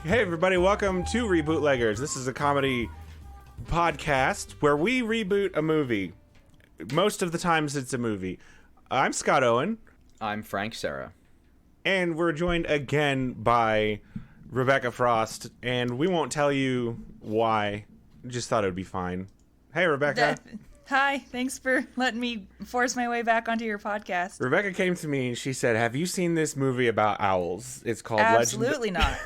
Hey everybody, welcome to Rebootleggers. This is a comedy podcast where we reboot a movie. Most of the times it's a movie. I'm Scott Owen. I'm Frank Serra. And we're joined again by Rebecca Frost, and we won't tell you why. Just thought it would be fine. Hey Rebecca. Hi, thanks for letting me force my way back onto your podcast. Rebecca came to me and she said, have you seen this movie about owls? It's called Absolutely not.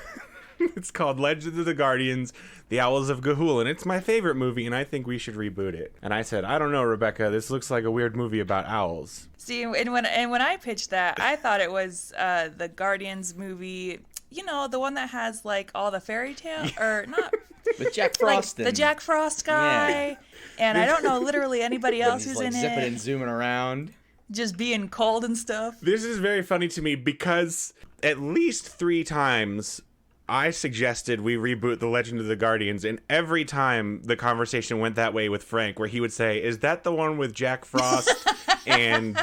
It's called Legend of the Guardians, The Owls of Ga'Hoole, and it's my favorite movie, and I think we should reboot it. And I said, I don't know, Rebecca, this looks like a weird movie about owls. See, and when I pitched that, I thought it was the Guardians movie, you know, the one that has like all the fairy tale, or not, With Jack Frost. like the Jack Frost guy, and I don't know literally anybody else He's who's like in zipping it, and zooming around. just being cold and stuff. This is very funny to me because at least 3 times I suggested we reboot The Legend of the Guardians, and every time the conversation went that way with Frank, where he would say, is that the one with Jack Frost and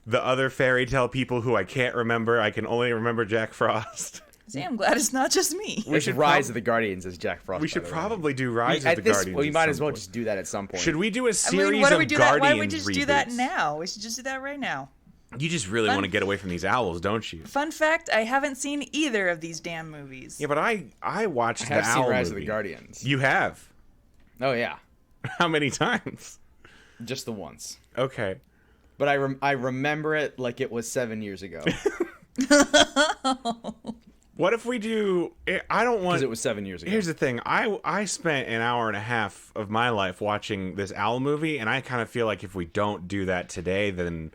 the other fairy tale people who I can't remember? I can only remember Jack Frost. See, I'm glad it's not just me. We should Rise of the Guardians as Jack Frost. We should probably do Rise of the Guardians. Well, you at might some as well point. just do that at some point. Should we do a I series mean, why do we of do that? Guardians Why don't we just do that reboots? now? We should just do that right now. You just really want to get away from these owls, don't you? Fun fact, I haven't seen either of these damn movies. Yeah, but I watched I have the seen owl Rise movie. of the Guardians. You have? Oh, yeah. How many times? Just the once. Okay. But I remember it like it was 7 years ago. What if we do... I don't want... Because it was 7 years ago. Here's the thing. I spent an hour and a half of my life watching this owl movie, and I kind of feel like if we don't do that today, then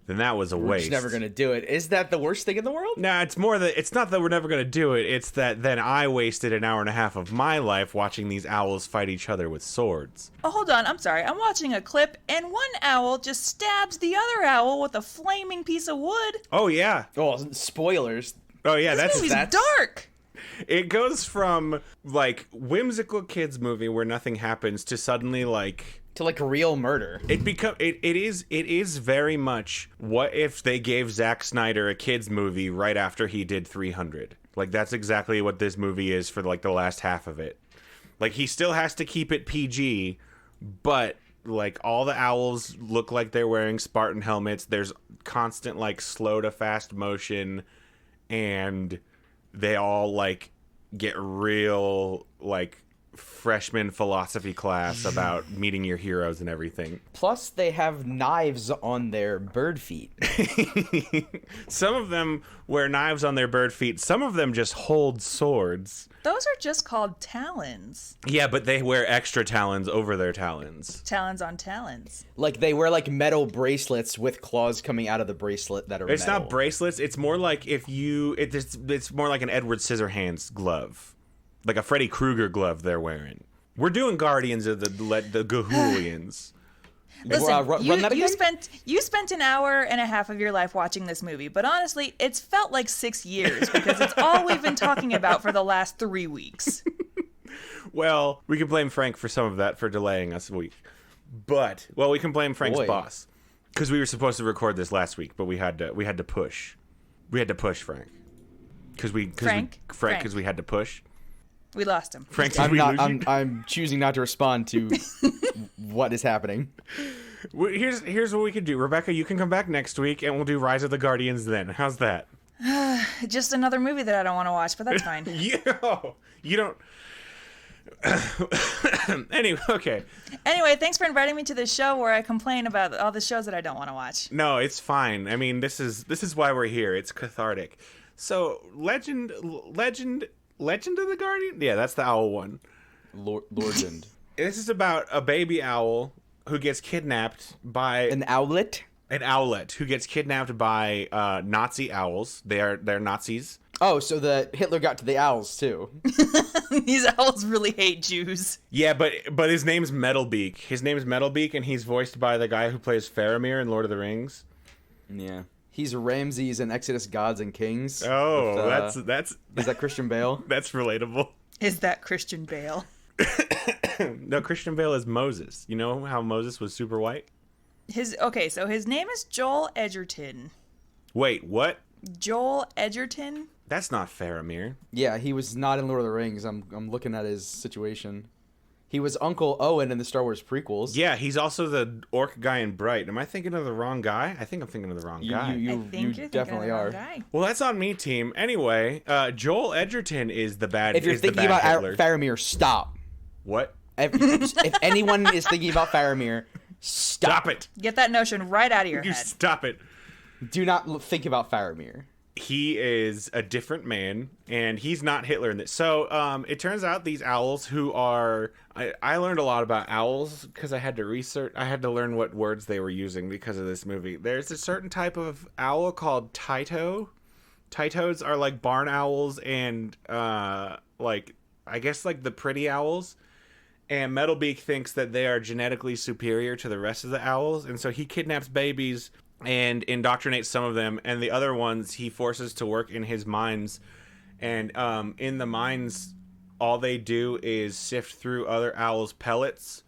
that was a We're waste. just never going to do it. Is that the worst thing in the world? Nah, it's more that it's not that we're never going to do it. It's that then I wasted an hour and a half of my life watching these owls fight each other with swords. Oh, hold on. I'm sorry. I'm watching a clip, and one owl just stabs the other owl with a flaming piece of wood. Oh yeah. Oh, spoilers. Oh yeah. This movie's dark. It goes from like whimsical kids movie where nothing happens to suddenly like To like real murder. it is very much what if they gave Zack Snyder a kids movie right after he did 300. Like that's exactly what this movie is for like the last half of it. Like he still has to keep it PG, but like all the owls look like they're wearing Spartan helmets. There's constant like slow to fast motion, and they all like get real like freshman philosophy class about meeting your heroes and everything. Plus, they have knives on their bird feet. Some of them wear knives on their bird feet. Some of them just hold swords. Those are just called talons. Yeah, but they wear extra talons over their talons. Talons on talons. Like, they wear, like, metal bracelets with claws coming out of the bracelet that are It's metal. not bracelets. It's more like if you... It's more like an Edward Scissorhands glove. Like a Freddy Krueger glove they're wearing. We're doing Guardians of the Ga'Hooleans. Listen, run that again? you spent an hour and a half of your life watching this movie, but honestly, it's felt like 6 years because it's all we've been talking about for the last 3 weeks. Well, we can blame Frank for some of that for delaying us a week. But, well, we can blame Frank's boss. Because we were supposed to record this last week, but we had to push. We had to push Frank. Because we had to push. We lost him. Frank, did we lose you? I'm choosing not to respond to what is happening. Well, here's what we can do. Rebecca, you can come back next week, and we'll do Rise of the Guardians then. How's that? Just another movie that I don't want to watch, but that's fine. You don't... Anyway, okay. Anyway, thanks for inviting me to this show where I complain about all the shows that I don't want to watch. No, it's fine. I mean, this is why we're here. It's cathartic. So, Legend of the Guardian? Yeah, that's the owl one. Legend. This is about a baby owl who gets kidnapped by An owlet? an owlet who gets kidnapped by Nazi owls. They're Nazis. Oh, so the Hitler got to the owls too. These owls really hate Jews. Yeah, but his name's Metalbeak. His name's Metalbeak, and he's voiced by the guy who plays Faramir in Lord of the Rings. Yeah. He's Ramses in Exodus Gods and Kings. Oh, with, that's Is that Christian Bale? that's relatable. Is that Christian Bale? No, Christian Bale is Moses. You know how Moses was super white? So his name is Joel Edgerton. Wait, what? Joel Edgerton? That's not Faramir. Yeah, he was not in Lord of the Rings. I'm looking at his situation. He was Uncle Owen in the Star Wars prequels. Yeah, he's also the orc guy in Bright. Am I thinking of the wrong guy? I think I'm thinking of the wrong guy. I think You you're definitely thinking of are. the wrong guy. Well, that's on me, team. Anyway, Joel Edgerton is the bad. If you're is the thinking bad about Hitler. Faramir, stop. What? If anyone is thinking about Faramir, stop. Stop it! Get that notion right out of your You head. stop it. Do not think about Faramir. He is a different man, and he's not Hitler in this. So, it turns out these owls who are... I learned a lot about owls because I had to research. I had to learn what words they were using because of this movie. There's a certain type of owl called Tyto. Tytos are like barn owls and, like, I guess like the pretty owls. And Metalbeak thinks that they are genetically superior to the rest of the owls, and so he kidnaps babies and indoctrinates some of them, and the other ones he forces to work in his mines. And in the mines, all they do is sift through other owls' pellets,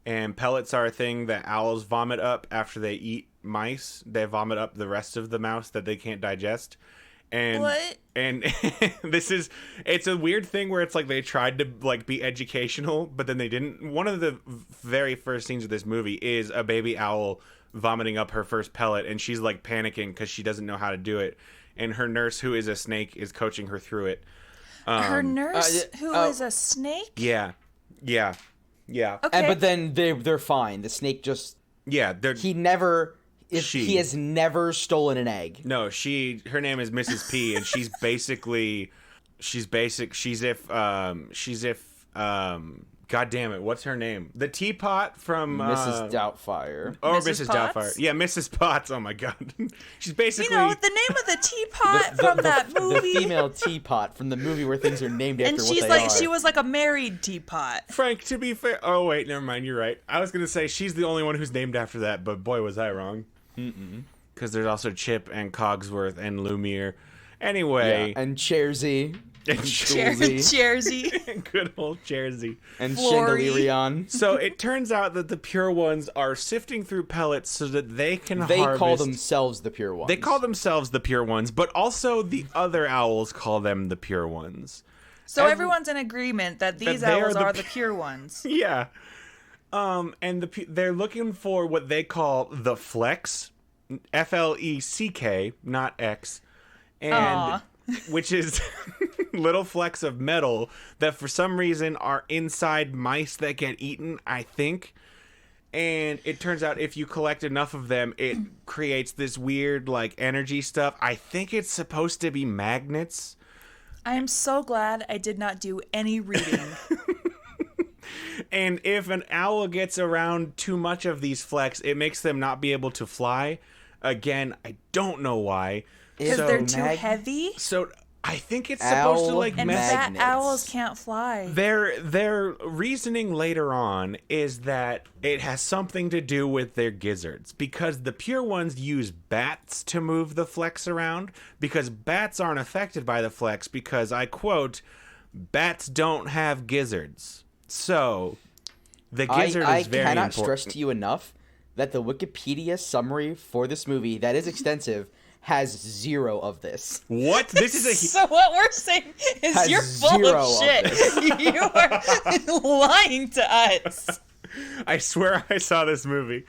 and pellets are a thing that owls vomit up after they eat mice. They vomit up the rest of the mouse that they can't digest. And What? and it's a weird thing where it's like they tried to like be educational, but then they didn't. One of the very first scenes of this movie is a baby owl vomiting up her first pellet, and she's like panicking because she doesn't know how to do it, and her nurse, who is a snake, is coaching her through it. Her nurse, who oh. is a snake? Yeah. Okay. But then they're fine. The snake just They're he has never stolen an egg. no, her name is Mrs. P, and she's if God damn it, what's her name? The teapot from Mrs. Doubtfire. Oh, Mrs. Mrs. Potts? Doubtfire. Yeah, Mrs. Potts. Oh my god. She's basically You know, the name of the teapot from that movie. The female teapot from the movie where things are named after and what she's they like, are. she was like a married teapot. Frank, to be fair. Oh wait, never mind. You're right. I was gonna say she's the only one who's named after that, but boy was I wrong. Because there's also Chip and Cogsworth and Lumiere. Anyway, and Chersey. and Jersey. good old Jersey. And Flory. Chandelirion. So it turns out that the pure ones are sifting through pellets so that they can They harvest. call themselves the pure ones. They call themselves the pure ones, but also the other owls call them the pure ones. So everyone's in agreement that these they owls are are the the pure ones. Yeah. And they're looking for what they call the flex, Fleck, not X, and Aw. which is little flecks of metal that for some reason are inside mice that get eaten, I think. And it turns out if you collect enough of them, it creates this weird like energy stuff. I think it's supposed to be magnets. I am so glad I did not do any reading. And if an owl gets around too much of these flecks, it makes them not be able to fly. Again, I don't know why. Because So they're too mag- heavy. So I think it's supposed to Owl like And mess. fat magnets. owls can't fly. Their reasoning later on is that it has something to do with their gizzards, because the pure ones use bats to move the flecks around, because bats aren't affected by the flecks because, I quote, bats don't have gizzards. So the gizzard I is very cannot important. stress to you enough that the Wikipedia summary for this movie, that is extensive, has 0 of this. What? This is a So what we're saying is Has you're full 0 of of shit. You are lying to us. I swear I saw this movie.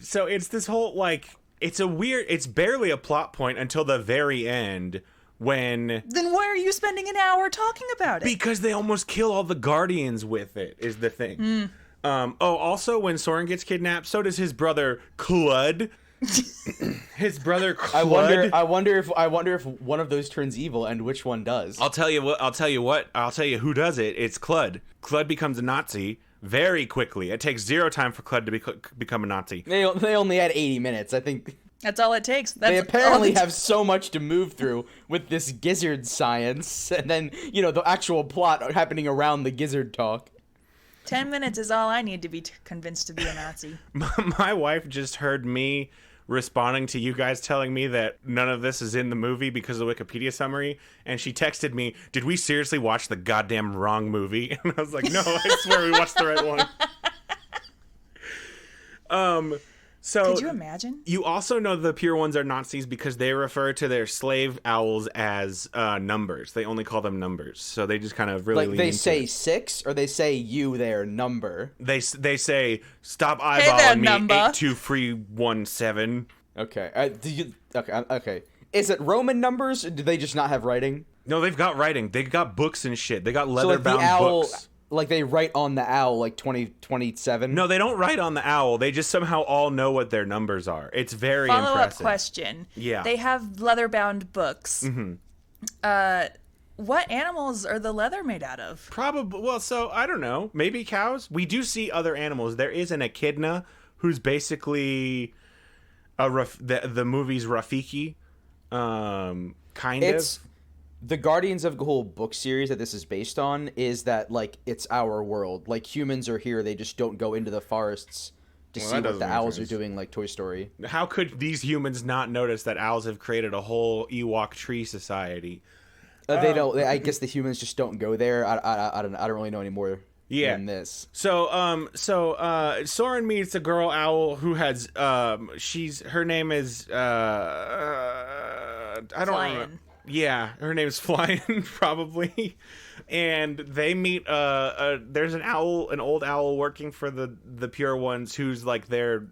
So it's this whole like it's barely a plot point until the very end when Then why are you spending an hour talking about it? because they almost kill all the guardians with it is the thing. Also when Soren gets kidnapped, so does his brother Clud. His brother Clud. I wonder if one of those turns evil and which one does. I'll tell you who does it. It's Clud. Clud becomes a Nazi very quickly. It takes 0 time for Clud to become a Nazi. They only had 80 minutes. I think That's all it takes. That's they apparently all it have so much to move through with this gizzard science, and then the actual plot happening around the gizzard talk. 10 minutes is all I need to be convinced to be a Nazi. My wife just heard me responding to you guys telling me that none of this is in the movie because of the Wikipedia summary, and she texted me, "Did we seriously watch the goddamn wrong movie?" And I was like, "No, I swear we watched the right one." So Could you imagine? you also know the pure ones are Nazis because they refer to their slave owls as numbers. They only call them numbers. So they just kind of really Like lean they into say it. 6 or they say you their number. They say stop there, eyeballing me number." 82317. Okay. Okay. Is it Roman numbers or do they just not have writing? No, they've got writing. They got books and shit. They got So leather like the bound owl, books. like they write on the owl like 2027. No, they don't write on the owl. They just somehow all know what their numbers are. It's very Follow-up impressive. question. Yeah. They have leather-bound books. Mm-hmm. What animals are the leather made out of? Probably. Well, so I don't know. Maybe cows. We do see other animals. There is an echidna who's basically the movie's Rafiki. Kind It's of. the Guardians of Gahul book series that this is based on is that like it's our world. Like humans are here, they just don't go into the forests to Well, see that what doesn't the make owls sense. are doing, like Toy Story. How could these humans not notice that owls have created a whole Ewok tree society? They don't. I guess the humans just don't go there. I don't really know any more than this. So Soren meets a girl owl who has her name is I don't Flying. remember. Yeah, her name's Flying probably. And they meet there's an old owl working for the pure ones who's like their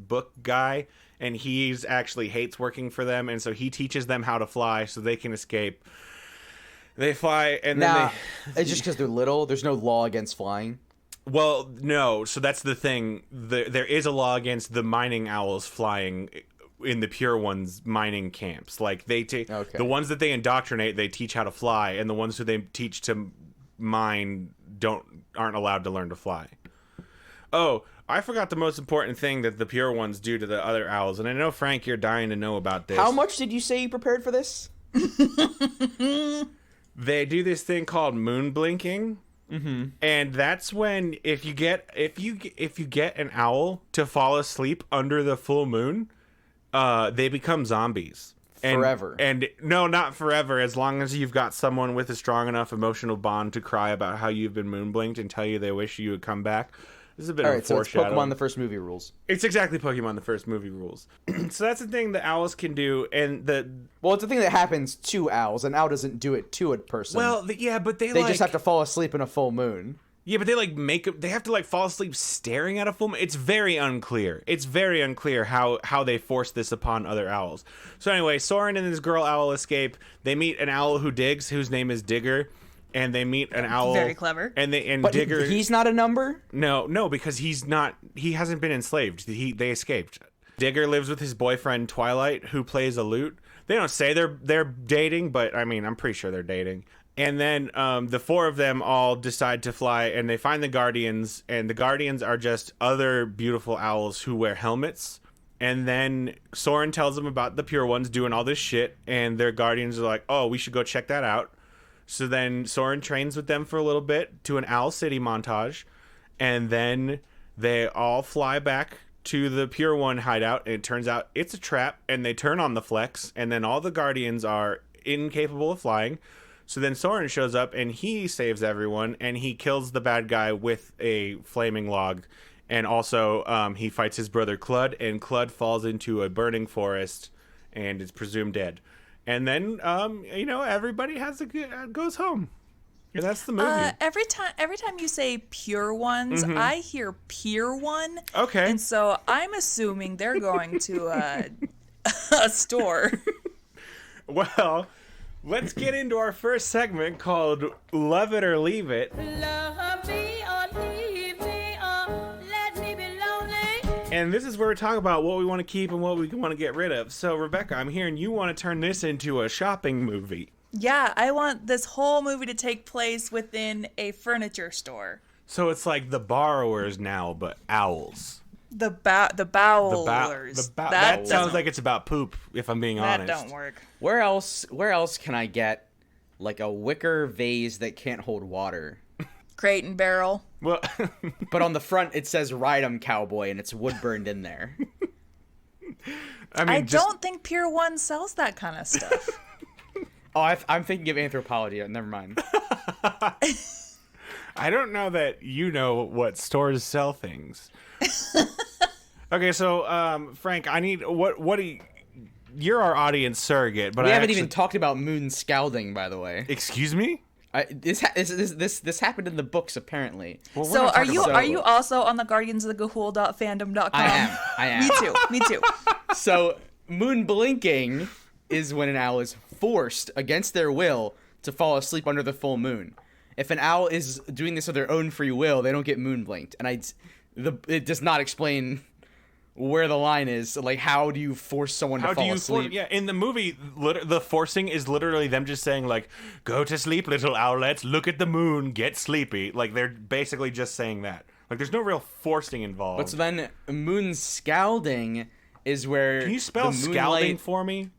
book guy, and he's actually hates working for them, and so he teaches them how to fly so they can escape. They fly, and then Now, it's just because they're little. There's no law against flying. well, no. So that's the thing. There is a law against the mining owls flying in the pure ones mining camps. Like they take Okay. the ones that they indoctrinate, they teach how to fly, and the ones who they teach to mine aren't allowed to learn to fly. Oh, I forgot the most important thing that the pure ones do to the other owls, and I know Frank, you're dying to know about this. How much did you say you prepared for this? They do this thing called moon blinking, and that's when if you get an owl to fall asleep under the full moon, they become zombies. Forever. And no, not forever. As long as you've got someone with a strong enough emotional bond to cry about how you've been moon blinked and tell you they wish you would come back. This is a bit All of a right, so it's foreshadow. Pokemon the first movie rules. It's exactly Pokemon the first movie rules. So that's the thing that owls can do, and Well, it's a thing that happens to owls. An owl doesn't do it to a person. yeah, but they just have to fall asleep in a full moon. Yeah, but they they have to fall asleep staring at a full moon. It's very unclear. It's very unclear how they force this upon other owls. So anyway, Soren and his girl owl escape. They meet an owl who digs, whose name is Digger, and they meet an owl. Very clever. And But Digger. he's not a number? No, because he's not. He hasn't been enslaved. They escaped. Digger lives with his boyfriend Twilight, who plays a lute. They don't say they're dating, but I mean, I'm pretty sure they're dating. And then the four of them all decide to fly, and they find the Guardians, and the Guardians are just other beautiful owls who wear helmets. And then Soren tells them about the pure ones doing all this shit, and their Guardians are like, oh, we should go check that out. So then Soren trains with them for a little bit to an Owl City montage, and then they all fly back to the Pure One hideout, and it turns out it's a trap, and they turn on the flex, and then all the Guardians are incapable of flying. So then Soren shows up, and he saves everyone, and he kills the bad guy with a flaming log, and also he fights his brother Clud, and Clud falls into a burning forest, and is presumed dead. And then, everybody goes home. And that's the movie. Every time you say pure ones, I hear Pier One. Okay. And so I'm assuming they're going to a store. Well, let's get into our first segment called Love It or Leave It. Love me or leave me or let me be lonely. And this is where we talk about what we want to keep and what we want to get rid of. So, Rebecca, I'm hearing you want to turn this into a shopping movie. Yeah, I want this whole movie to take place within a furniture store. So it's like The Borrowers now, but owls. The bowlers. That doesn't- sounds like it's about poop, if I'm being that honest. don't work. Where else can I get like a wicker vase that can't hold water? Crate and barrel. Well, But on the front it says "Ride 'em, Cowboy" and it's wood burned in there. I mean, I just, don't think Pier One sells that kind of stuff. Oh, I'm thinking of Anthropology. Never mind. I don't know that you know what stores sell things. Okay, so Frank, I need what do you, you're our audience surrogate, but We I haven't actually, even talked about moon scalding, by the way. Excuse me? This happened in the books apparently. Well, we're So not are talking you about- are you also on the Guardians of the Gahul.fandom.com? I am. Me too. Me too. So moon blinking is when an owl is forced against their will to fall asleep under the full moon. If an owl is doing this of their own free will, they don't get moon blinked. And it does not explain where the line is. Like, how do you force someone to fall asleep? Yeah, in the movie, the forcing is literally them just saying like, "Go to sleep, little owlets. Look at the moon. Get sleepy." Like they're basically just saying that. Like there's no real forcing involved. But so then moon scalding is where Can you spell the scalding moonlight- for me?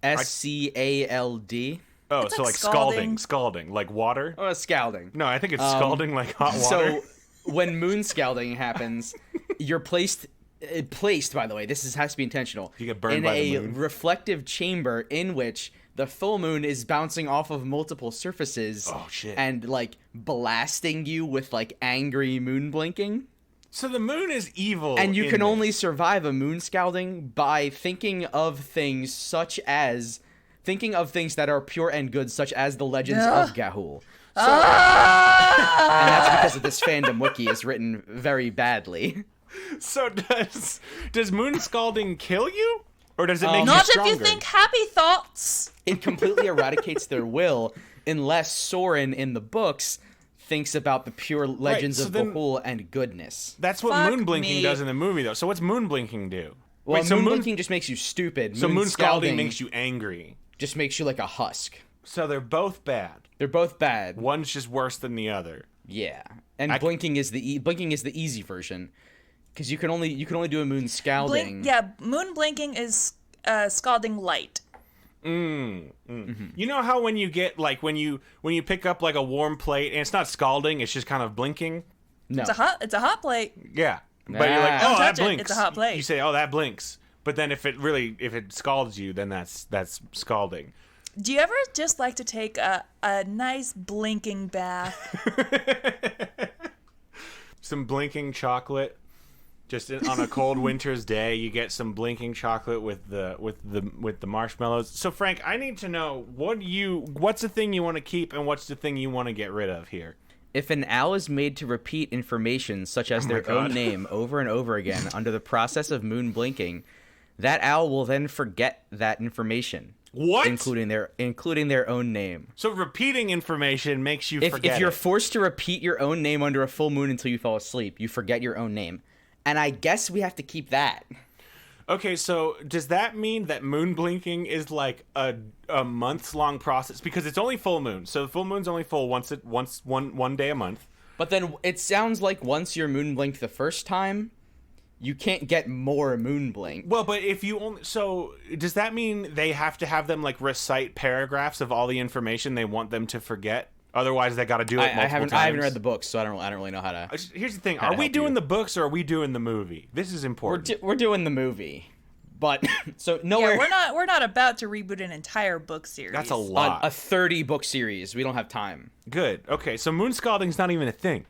SCALD. Oh, It's so like like scalding, scalding. like water. Oh, scalding. No, I think it's scalding like hot water. So when moon scalding happens, you're placed, by the way, has to be intentional. You get burned in by the a moon. reflective chamber in which the full moon is bouncing off of multiple surfaces. Oh, shit. And like blasting you with like angry moon blinking. So the moon is evil, And you in can this. only survive a moon scalding by thinking of things that are pure and good, such as the legends of Gahul. So, and that's because of this fandom wiki is written very badly. So does moon scalding kill you, or does it make you Not if stronger? you think happy thoughts. It completely eradicates their will unless Soren in the books thinks about the pure legends so of then- Gahul and goodness. That's what Fuck moon blinking me. does in the movie, though. So what's moon blinking do? Well, Wait, so moon blinking just makes you stupid. so moon scalding makes you angry. just makes you like a husk. So they're both bad. They're both bad. One's just worse than the other. Yeah, and blinking is the easy version, because you can only do a moon scalding. Moon blinking is scalding light. You know how when you get like when you pick up like a warm plate and it's not scalding, it's just kind of blinking. No, It's a hot plate. Yeah, but you're like, Nah. oh, Don't that touch it, blinks. it's a hot plate. You say, oh, that blinks. But then if it scalds you, then that's scalding. Do you ever just like to take a nice blinking bath? Some blinking chocolate. Just on a cold winter's day, you get some blinking chocolate with the marshmallows. So Frank, I need to know what's the thing you want to keep and what's the thing you want to get rid of here. if an owl is made to repeat information such as their own God. name over and over again under the process of moon blinking, that owl will then forget that information. What? Including their own name. So repeating information makes you If forget you're it. forced to repeat your own name under a full moon until you fall asleep, you forget your own name. And I guess we have to keep that. Okay, so does that mean that moon blinking is like a months long process? Because it's only full moon, so the full moon's only full one day a month. But then it sounds like once you're moon blinked the first time, you can't get more moon blink. Well, but if you only does that mean they have to have them like recite paragraphs of all the information they want them to forget? Otherwise, they got to do it multiple I times. haven't read the books, so I don't really know how to. Here's the thing: How are to we help doing you. the books or are we doing the movie? This is important. We're doing the movie, but so nowhere. Yeah, we're not about to reboot an entire book series. That's a lot. a 30 book series. We don't have time. Good. Okay, so moon scalding's not even a thing.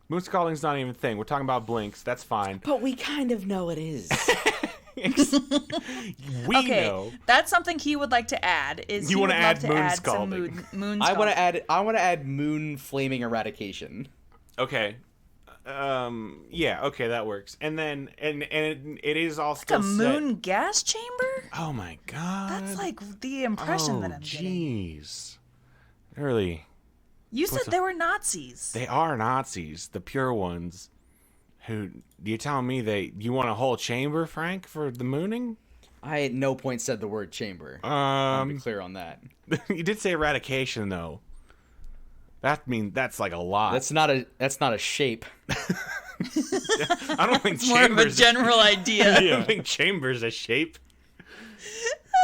Moon scalding's not even a thing. We're talking about blinks. That's fine. But we kind of know it is. We Okay, know. that's something he would like to add. Is You he wanna would add love to moon add scalding. some moon I want scalding. to add moon flaming eradication. Okay. Yeah. Okay, that works. And then and it is all a still moon gas chamber? Set. Oh my god. That's like the impression that I'm getting. Jeez. Really. You said they were Nazis. They are Nazis, the pure ones. Who you telling me you want a whole chamber, Frank, for the mooning? I at no point said the word chamber. I'll be clear on that. You did say eradication though. That's like a lot. That's not a shape. I don't think More of a chambers. general idea. I don't think chambers a shape.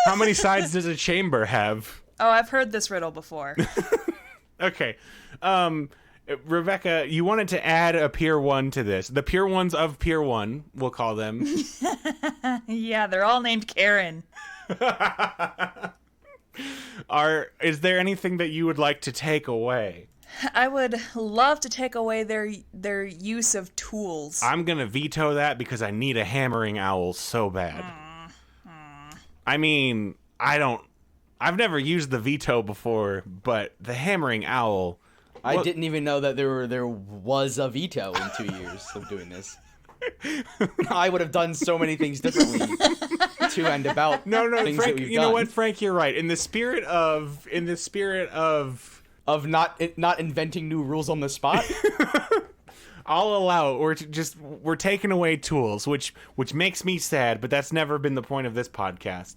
How many sides does a chamber have? Oh, I've heard this riddle before. Okay. Rebecca, you wanted to add a Pier 1 to this. The Pier 1s of Pier 1, we'll call them. Yeah, they're all named Karen. Is there anything that you would like to take away? I would love to take away their use of tools. I'm gonna veto that because I need a hammering owl so bad. I mean, I've never used the veto before, but the hammering owl. I didn't even know that there was a veto in 2 years of doing this. I would have done so many things differently to and about. No, things Frank. that we've You know done. what, Frank? You're right. In the spirit of Of not inventing new rules on the spot. I'll allow it. We're taking away tools, which makes me sad, but that's never been the point of this podcast.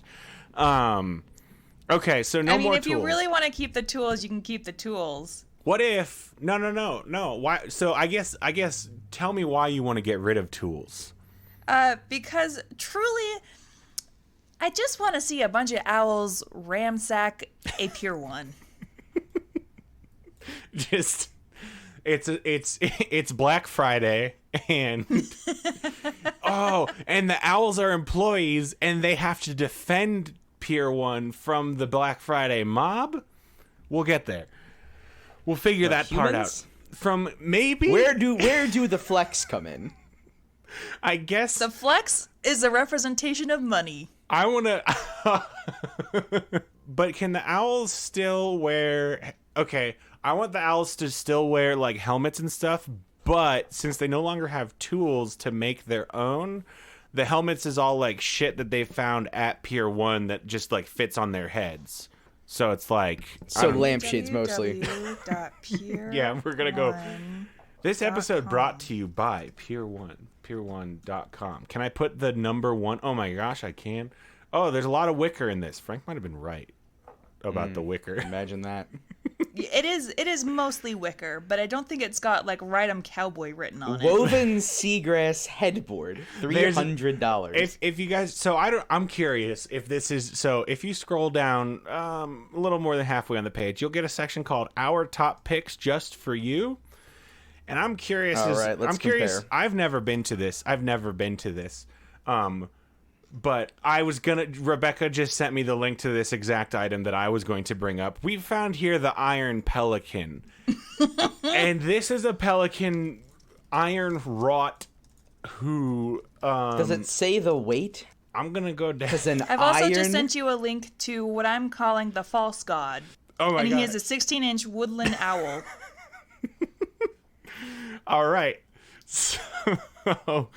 Okay, so no I mean, more if tools. you really want to keep the tools, you can keep the tools. What if no. Why so I guess tell me why you want to get rid of tools. Because truly, I just want to see a bunch of owls ransack a Pier 1. Just it's Black Friday and and the owls are employees and they have to defend Pier 1 from the Black Friday mob. We'll get there. We'll figure that part out. humans? From maybe Where do the flex come in? I guess The flex is a representation of money. I want to but can the owls still wear okay, I want the owls to still wear like helmets and stuff, but since they no longer have tools to make their own, the helmets is all like shit that they found at Pier 1 that just like fits on their heads. So it's like So lampshades mostly. yeah, we're going to go. This episode brought to you by Pier 1, pier1.com. Can I put the number 1? Oh my gosh, I can. Oh, there's a lot of wicker in this. Frank might have been right about the wicker. Imagine that. It is mostly wicker, but I don't think it's got like Rydom Cowboy written on it. Woven seagrass headboard, $300. If you guys, so I'm curious if this is, so if you scroll down a little more than halfway on the page, you'll get a section called Our Top Picks Just for You. And I'm curious. All right, let's compare. I've never been to this. But Rebecca just sent me the link to this exact item that I was going to bring up. We found here the Iron Pelican. And this is a pelican iron wrought who Does it say the weight? I'm going to go down. Because an I've also iron. just sent you a link to what I'm calling the False God. Oh my and god. he is a 16-inch woodland owl. All right. So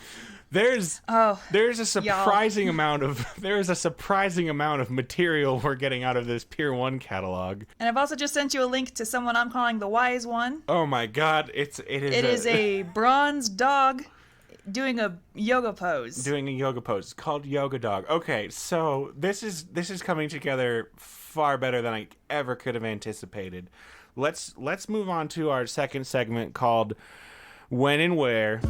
there's a surprising amount of material we're getting out of this Pier 1 catalog. And I've also just sent you a link to someone I'm calling the Wise One. Oh my god, it is a bronze dog doing a yoga pose. Doing a yoga pose. It's called Yoga Dog. Okay, so this is coming together far better than I ever could have anticipated. Let's move on to our second segment called When and Where.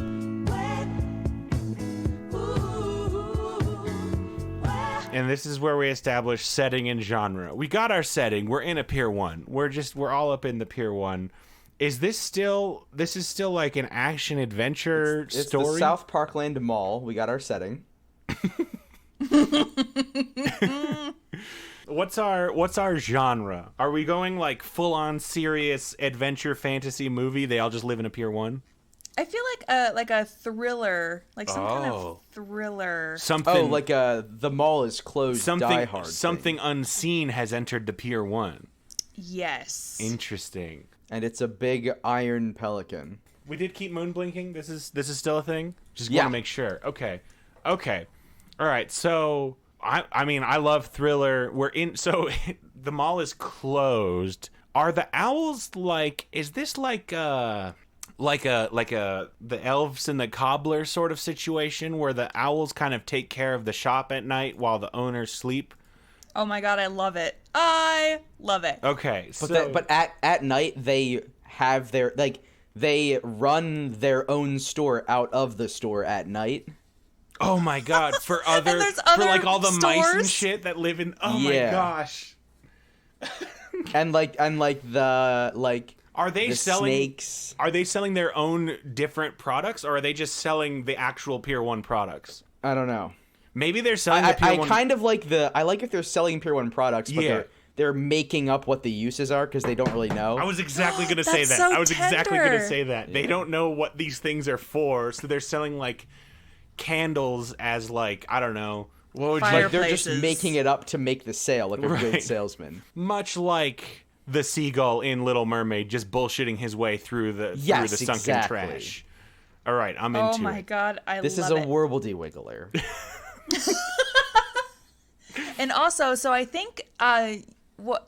And this is where we establish setting and genre. We got our setting. We're in a Pier 1. We're all up in the Pier 1. Is this still like an action adventure It's story? the South Parkland Mall. We got our setting. What's our genre? Are we going like full on serious adventure fantasy movie? They all just live in a Pier 1? I feel like a thriller, like some kind of thriller. Something. Oh, like the mall is closed. Die Hard. Something unseen has entered the Pier 1. Yes. Interesting. And it's a big iron pelican. We did keep moon blinking. This is still a thing. Just Yeah. want to make sure. Okay. All right. So I mean I love thriller. We're in. So the mall is closed. Are the owls like? Is this like the elves and the cobbler sort of situation where the owls kind of take care of the shop at night while the owners sleep? Oh my god, I love it. I love it. Okay, But at night they have their they run their own store out of the store at night. oh my god, for there's for like other all the mice and stores? shit that live in. Oh Yeah. my gosh, and the are they the selling? snakes. Are they selling their own different products, or are they just selling the actual Pier 1 products? I don't know. Maybe they're selling the Pier 1. I like if they're selling Pier 1 products, but Yeah. they're making up what the uses are because they don't really know. I was exactly going to say That's that. so I was exactly going to tender. say that. They don't know what these things are for, so they're selling like candles as like, I don't know. What would you Fire Like they're just places. making it up to make the sale, like a good Right. salesman. much like the seagull in Little Mermaid just bullshitting his way through the Yes, sunken exactly. trash. All right, I'm into Oh my it. god, I This is love a it. Warbledy Wiggler. And also, so I think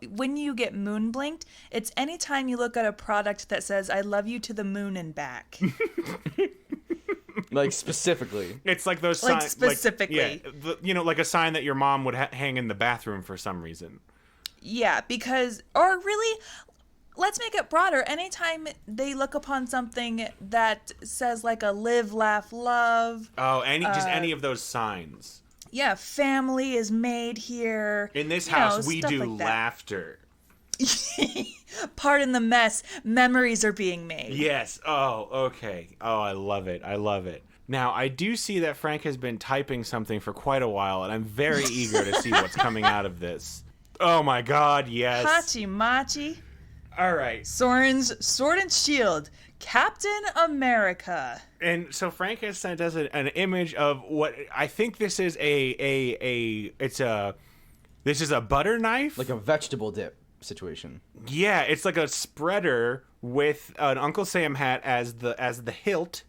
when you get moon blinked, it's anytime you look at a product that says "I love you to the moon and back." Like specifically. It's like those Like, signs, specifically. like a sign that your mom would hang in the bathroom for some reason. Yeah, because, or really, let's make it broader. Anytime they look upon something that says like a live, laugh, love, Oh, just any of those signs. yeah, family is made here. In this you know, house, we stuff do like that. laughter. Pardon the mess. Memories are being made. Yes. Oh, okay. Oh, I love it. I love it. Now, I do see that Frank has been typing something for quite a while, and I'm very eager to see what's coming out of this. Oh my god, yes. Hachi Machi, All right. Soren's Sword and Shield, Captain America. And so Frank has sent us an image of what I think this is this is a butter knife. Like a vegetable dip situation. Yeah, it's like a spreader with an Uncle Sam hat as the hilt.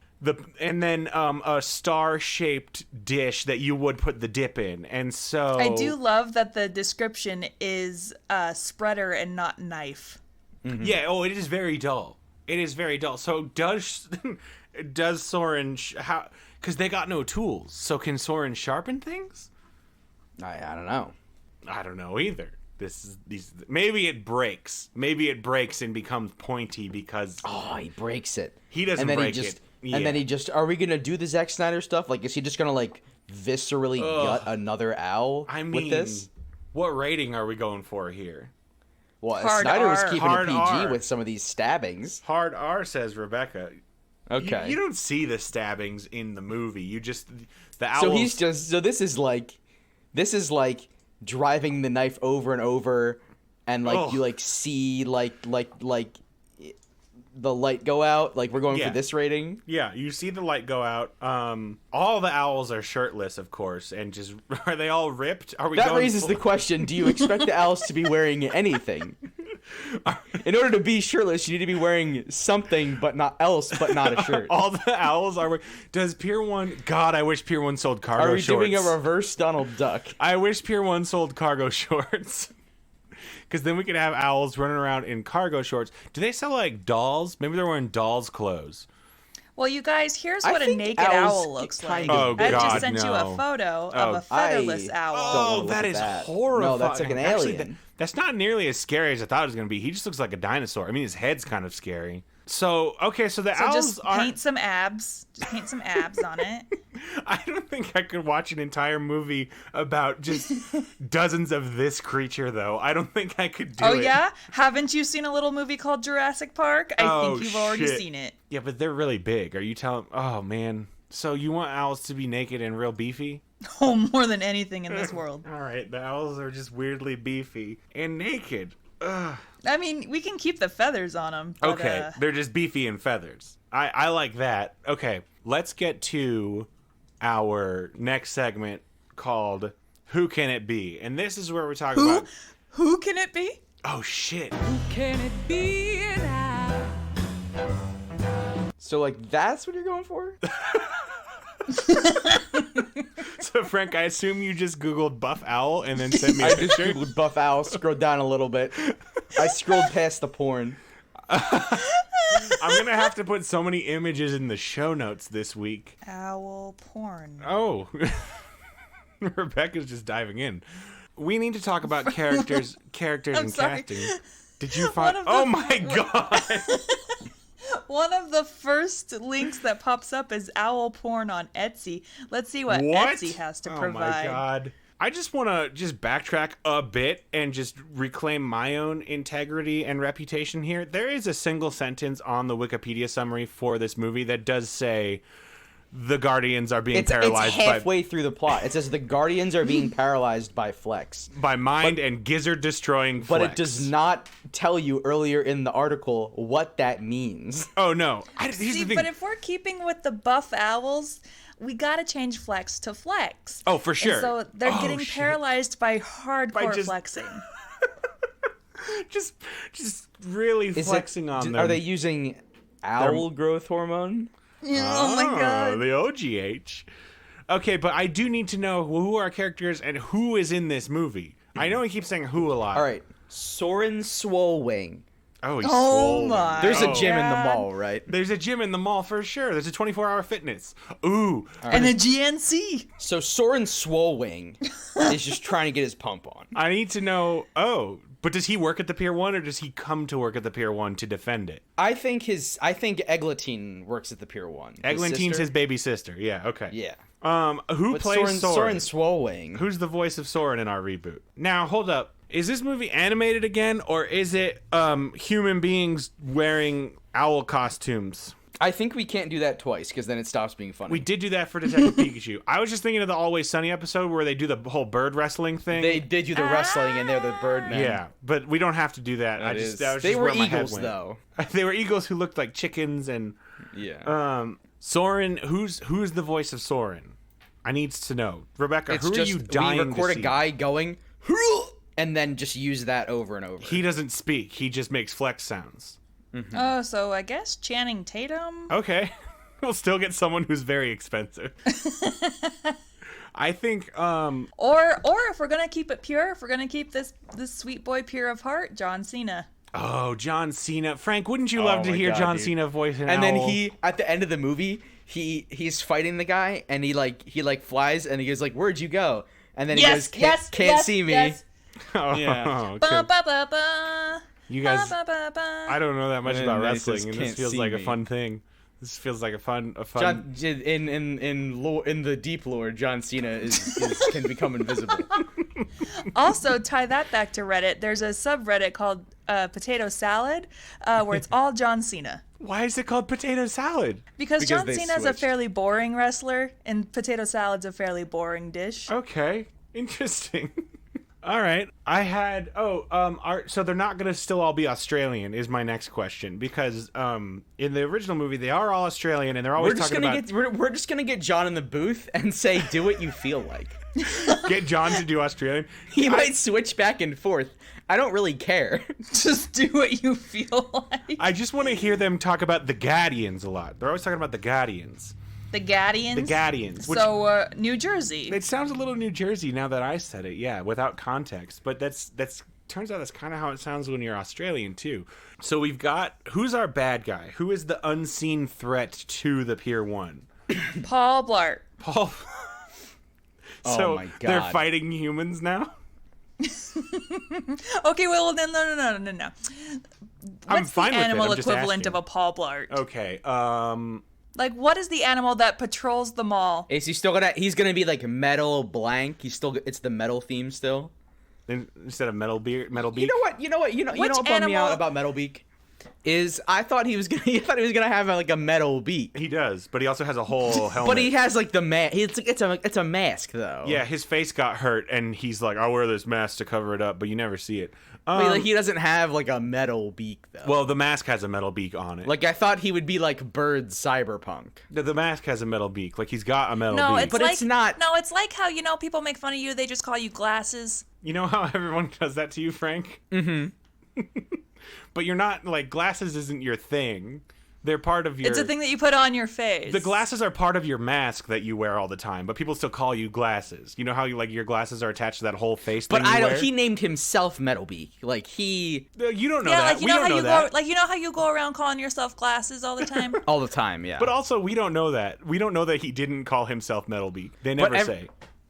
And then a star-shaped dish that you would put the dip in. And so I do love that the description is spreader and not knife. Yeah, it is very dull. It is very dull. So does Soren how cuz they got no tools. So can Soren sharpen things? I don't know. I don't know either. Maybe it breaks. Maybe it breaks and becomes pointy because Oh, he breaks it. He doesn't and then break he just, it. And then Yeah. he just, are we going to do the Zack Snyder stuff? Like, is he just going to, like, viscerally gut another owl I mean, with this? what rating are we going for here? Well, Hard Snyder was R. keeping Hard it PG R. with some of these stabbings. Hard R, says Rebecca. Okay. You don't see the stabbings in the movie. You just the owls. So this is like driving the knife over and over, and like Ugh. you like see like the light go out. Like we're going Yeah. for this rating. Yeah, you see the light go out. All the owls are shirtless, of course, and just are they all ripped? Are we? That going raises the question: do you expect the owls to be wearing anything? In order to be shirtless, you need to be wearing something, but not a shirt. All the owls are. Does Pier 1? God, I wish Pier 1 sold cargo Are we shorts. doing a reverse Donald Duck? I wish Pier 1 sold cargo shorts. Because then we could have owls running around in cargo shorts. Do they sell like dolls? Maybe they're wearing dolls' clothes. Well, you guys, here's I what a think naked owls owl looks kind like. of- Oh, I've God, just sent you no. a photo of a featherless I owl. don't Oh, wanna look that at is that. horrifying. No, that's like an Actually, alien. that's not nearly as scary as I thought it was going to be. He just looks like a dinosaur. I mean, his head's kind of scary. So, okay, so the So owls just are... paint some abs. Just paint some abs on it. I don't think I could watch an entire movie about just dozens of this creature, though. I don't think I could do it. Oh yeah? Haven't you seen a little movie called Jurassic Park? I Oh, think you've already shit. seen it. Yeah, but they're really big. Are you telling... Oh, man. So you want owls to be naked and real beefy? Oh, more than anything in this world. All right, the owls are just weirdly beefy and naked. Ugh. I mean, we can keep the feathers on them. But, Okay, they're just beefy and feathers. I like that. Okay, let's get to our next segment called Who Can It Be? And this is where we're talking about... Who can it be? Oh, shit. Can it be now? So like that's what you're going for? So, Frank, I assume you just Googled buff owl and then sent me a I just picture? googled buff owl, scrolled down a little bit. I scrolled past the porn. I'm going to have to put so many images in the show notes this week. Owl porn. Oh. Rebecca's just diving in. We need to talk about characters and sorry. casting. Did you find... One of the- Oh, my God. One of the first links that pops up is owl porn on Etsy. Let's see what What? Etsy has to Oh provide. my God. I just want to just backtrack a bit and just reclaim my own integrity and reputation here. There is a single sentence on the Wikipedia summary for this movie that does say the Guardians are being It's paralyzed halfway through the plot. It says the Guardians are being paralyzed by Flex. by mind and gizzard destroying But Flex. it does not tell you earlier in the article what that means. Oh no! Here's See, the thing. but if we're keeping with the buff owls, we gotta change Flex to Flex. Oh, for sure. And so they're Oh, getting shit. paralyzed by hardcore just- flexing. just really Is flexing on them. Are they using owl growth hormone? Oh my god. The OGH. Okay, but I do need to know who are characters and who is in this movie. I know he keeps saying who a lot. All right, Soren Swolwing. Oh, he's Oh swole. my. There's a Oh. gym in the God. mall, right? There's a gym in the mall for sure. There's a 24-hour fitness. Ooh. And a GNC. So Soren Swolwing is just trying to get his pump on. I need to know. Oh, but does he work at the Pier 1 or does he come to work at the Pier 1 to defend it? I think Eglantine works at the Pier 1. Eglantine's sister? his baby sister. Yeah, okay. Yeah. Who But plays Soren Soren? Swolwing. Who's the voice of Soren in our reboot? Now, hold up. Is this movie animated again, or is it human beings wearing owl costumes? I think we can't do that twice because then it stops being funny. We did do that for Detective Pikachu. I was just thinking of the Always Sunny episode where they do the whole bird wrestling thing. They did do the wrestling and they're the Birdmen. Yeah, but we don't have to do that. That That was they just were where my head eagles went. though. They were eagles who looked like chickens, and Yeah. Soren. Who's the voice of Soren? I needs to know. Rebecca, It's who just are you dying we record to a see? guy going and then just use that over and over. He doesn't speak. He just makes flex sounds. Oh, so I guess Channing Tatum. Okay. We'll still get someone who's very expensive. I think Or if we're gonna keep it pure, if we're gonna keep this sweet boy pure of heart, John Cena. oh, John Cena. Frank, wouldn't you love to my hear God, John dude. Cena voice an And then owl? he at the end of the movie, he's fighting the guy and he flies and he goes like, "Where'd you go?" And then he goes, "Can't see me." Yes. Oh, Yeah. okay. Ba, ba, ba, ba. You guys Ba, ba, ba. I don't know that much And about then he says, wrestling, and this "Can't feels see like a me." fun thing. This feels like a fun. John, in the deep lore, John Cena can become invisible. Also, tie that back to Reddit. There's a subreddit called Potato Salad, where it's all John Cena. Why is it called potato salad? Because Because John they Cena's a switched. fairly boring wrestler, and potato salad's a fairly boring dish. Okay, interesting. All right, I had so they're not gonna still all be Australian is my next question, because in the original movie they are all Australian and they're always talking about we're just gonna get John in the booth and say, "Do what you feel like." get John to do Australian. He might switch back and forth. I don't really care. Just do what you feel like. I just want to hear them talk about the Guardians a lot. They're always talking about the Guardians. The Gadians. The Guardians. Which, So, New Jersey. it sounds a little New Jersey now that I said it, yeah, without context. But that's turns out that's kind of how it sounds when you're Australian too. So we've got who's our bad guy? Who is the unseen threat to the Pier 1? Paul Blart. Paul. Oh So my they're God. fighting humans now. Okay, well, no. I'm What's fine the with it, animal I'm just equivalent asking. of a Paul Blart? Okay. Like, what is the animal that patrols the mall? Is he still gonna? He's gonna be like metal blank. It's the metal theme still. Instead of metal beak. You know what? You know what Which bummed me animal- out about Metal Beak is I thought he was gonna have like a metal beak, He does, but he also has a whole helmet. but he has like the mask. It's a mask though. Yeah, his face got hurt, and he's like, "I'll wear this mask to cover it up," but you never see it. But, like, he doesn't have like a metal beak though. Well, the mask has a metal beak on it. like I thought he would be like Bird Cyberpunk. The mask has a metal beak. Like he's got a metal No, beak. it's But like, it's not- No, it's like how, people make fun of you, they just call you glasses. You know how everyone does that to you, Frank? Mm-hmm. But you're not, like, glasses isn't your thing. They're part of your... It's a thing that you put on your face. The glasses are part of your mask that you wear all the time, but people still call you glasses. You know how your glasses are attached to that whole face But thing you I don't. wear? He named himself Metal Beak. Like he You don't know Yeah, that. like, you We know don't how know you that. go, like, you know how you go around calling yourself glasses all the time? all the time. Yeah. But also, we don't know that. We don't know that he didn't call himself Metal Beak. They never say.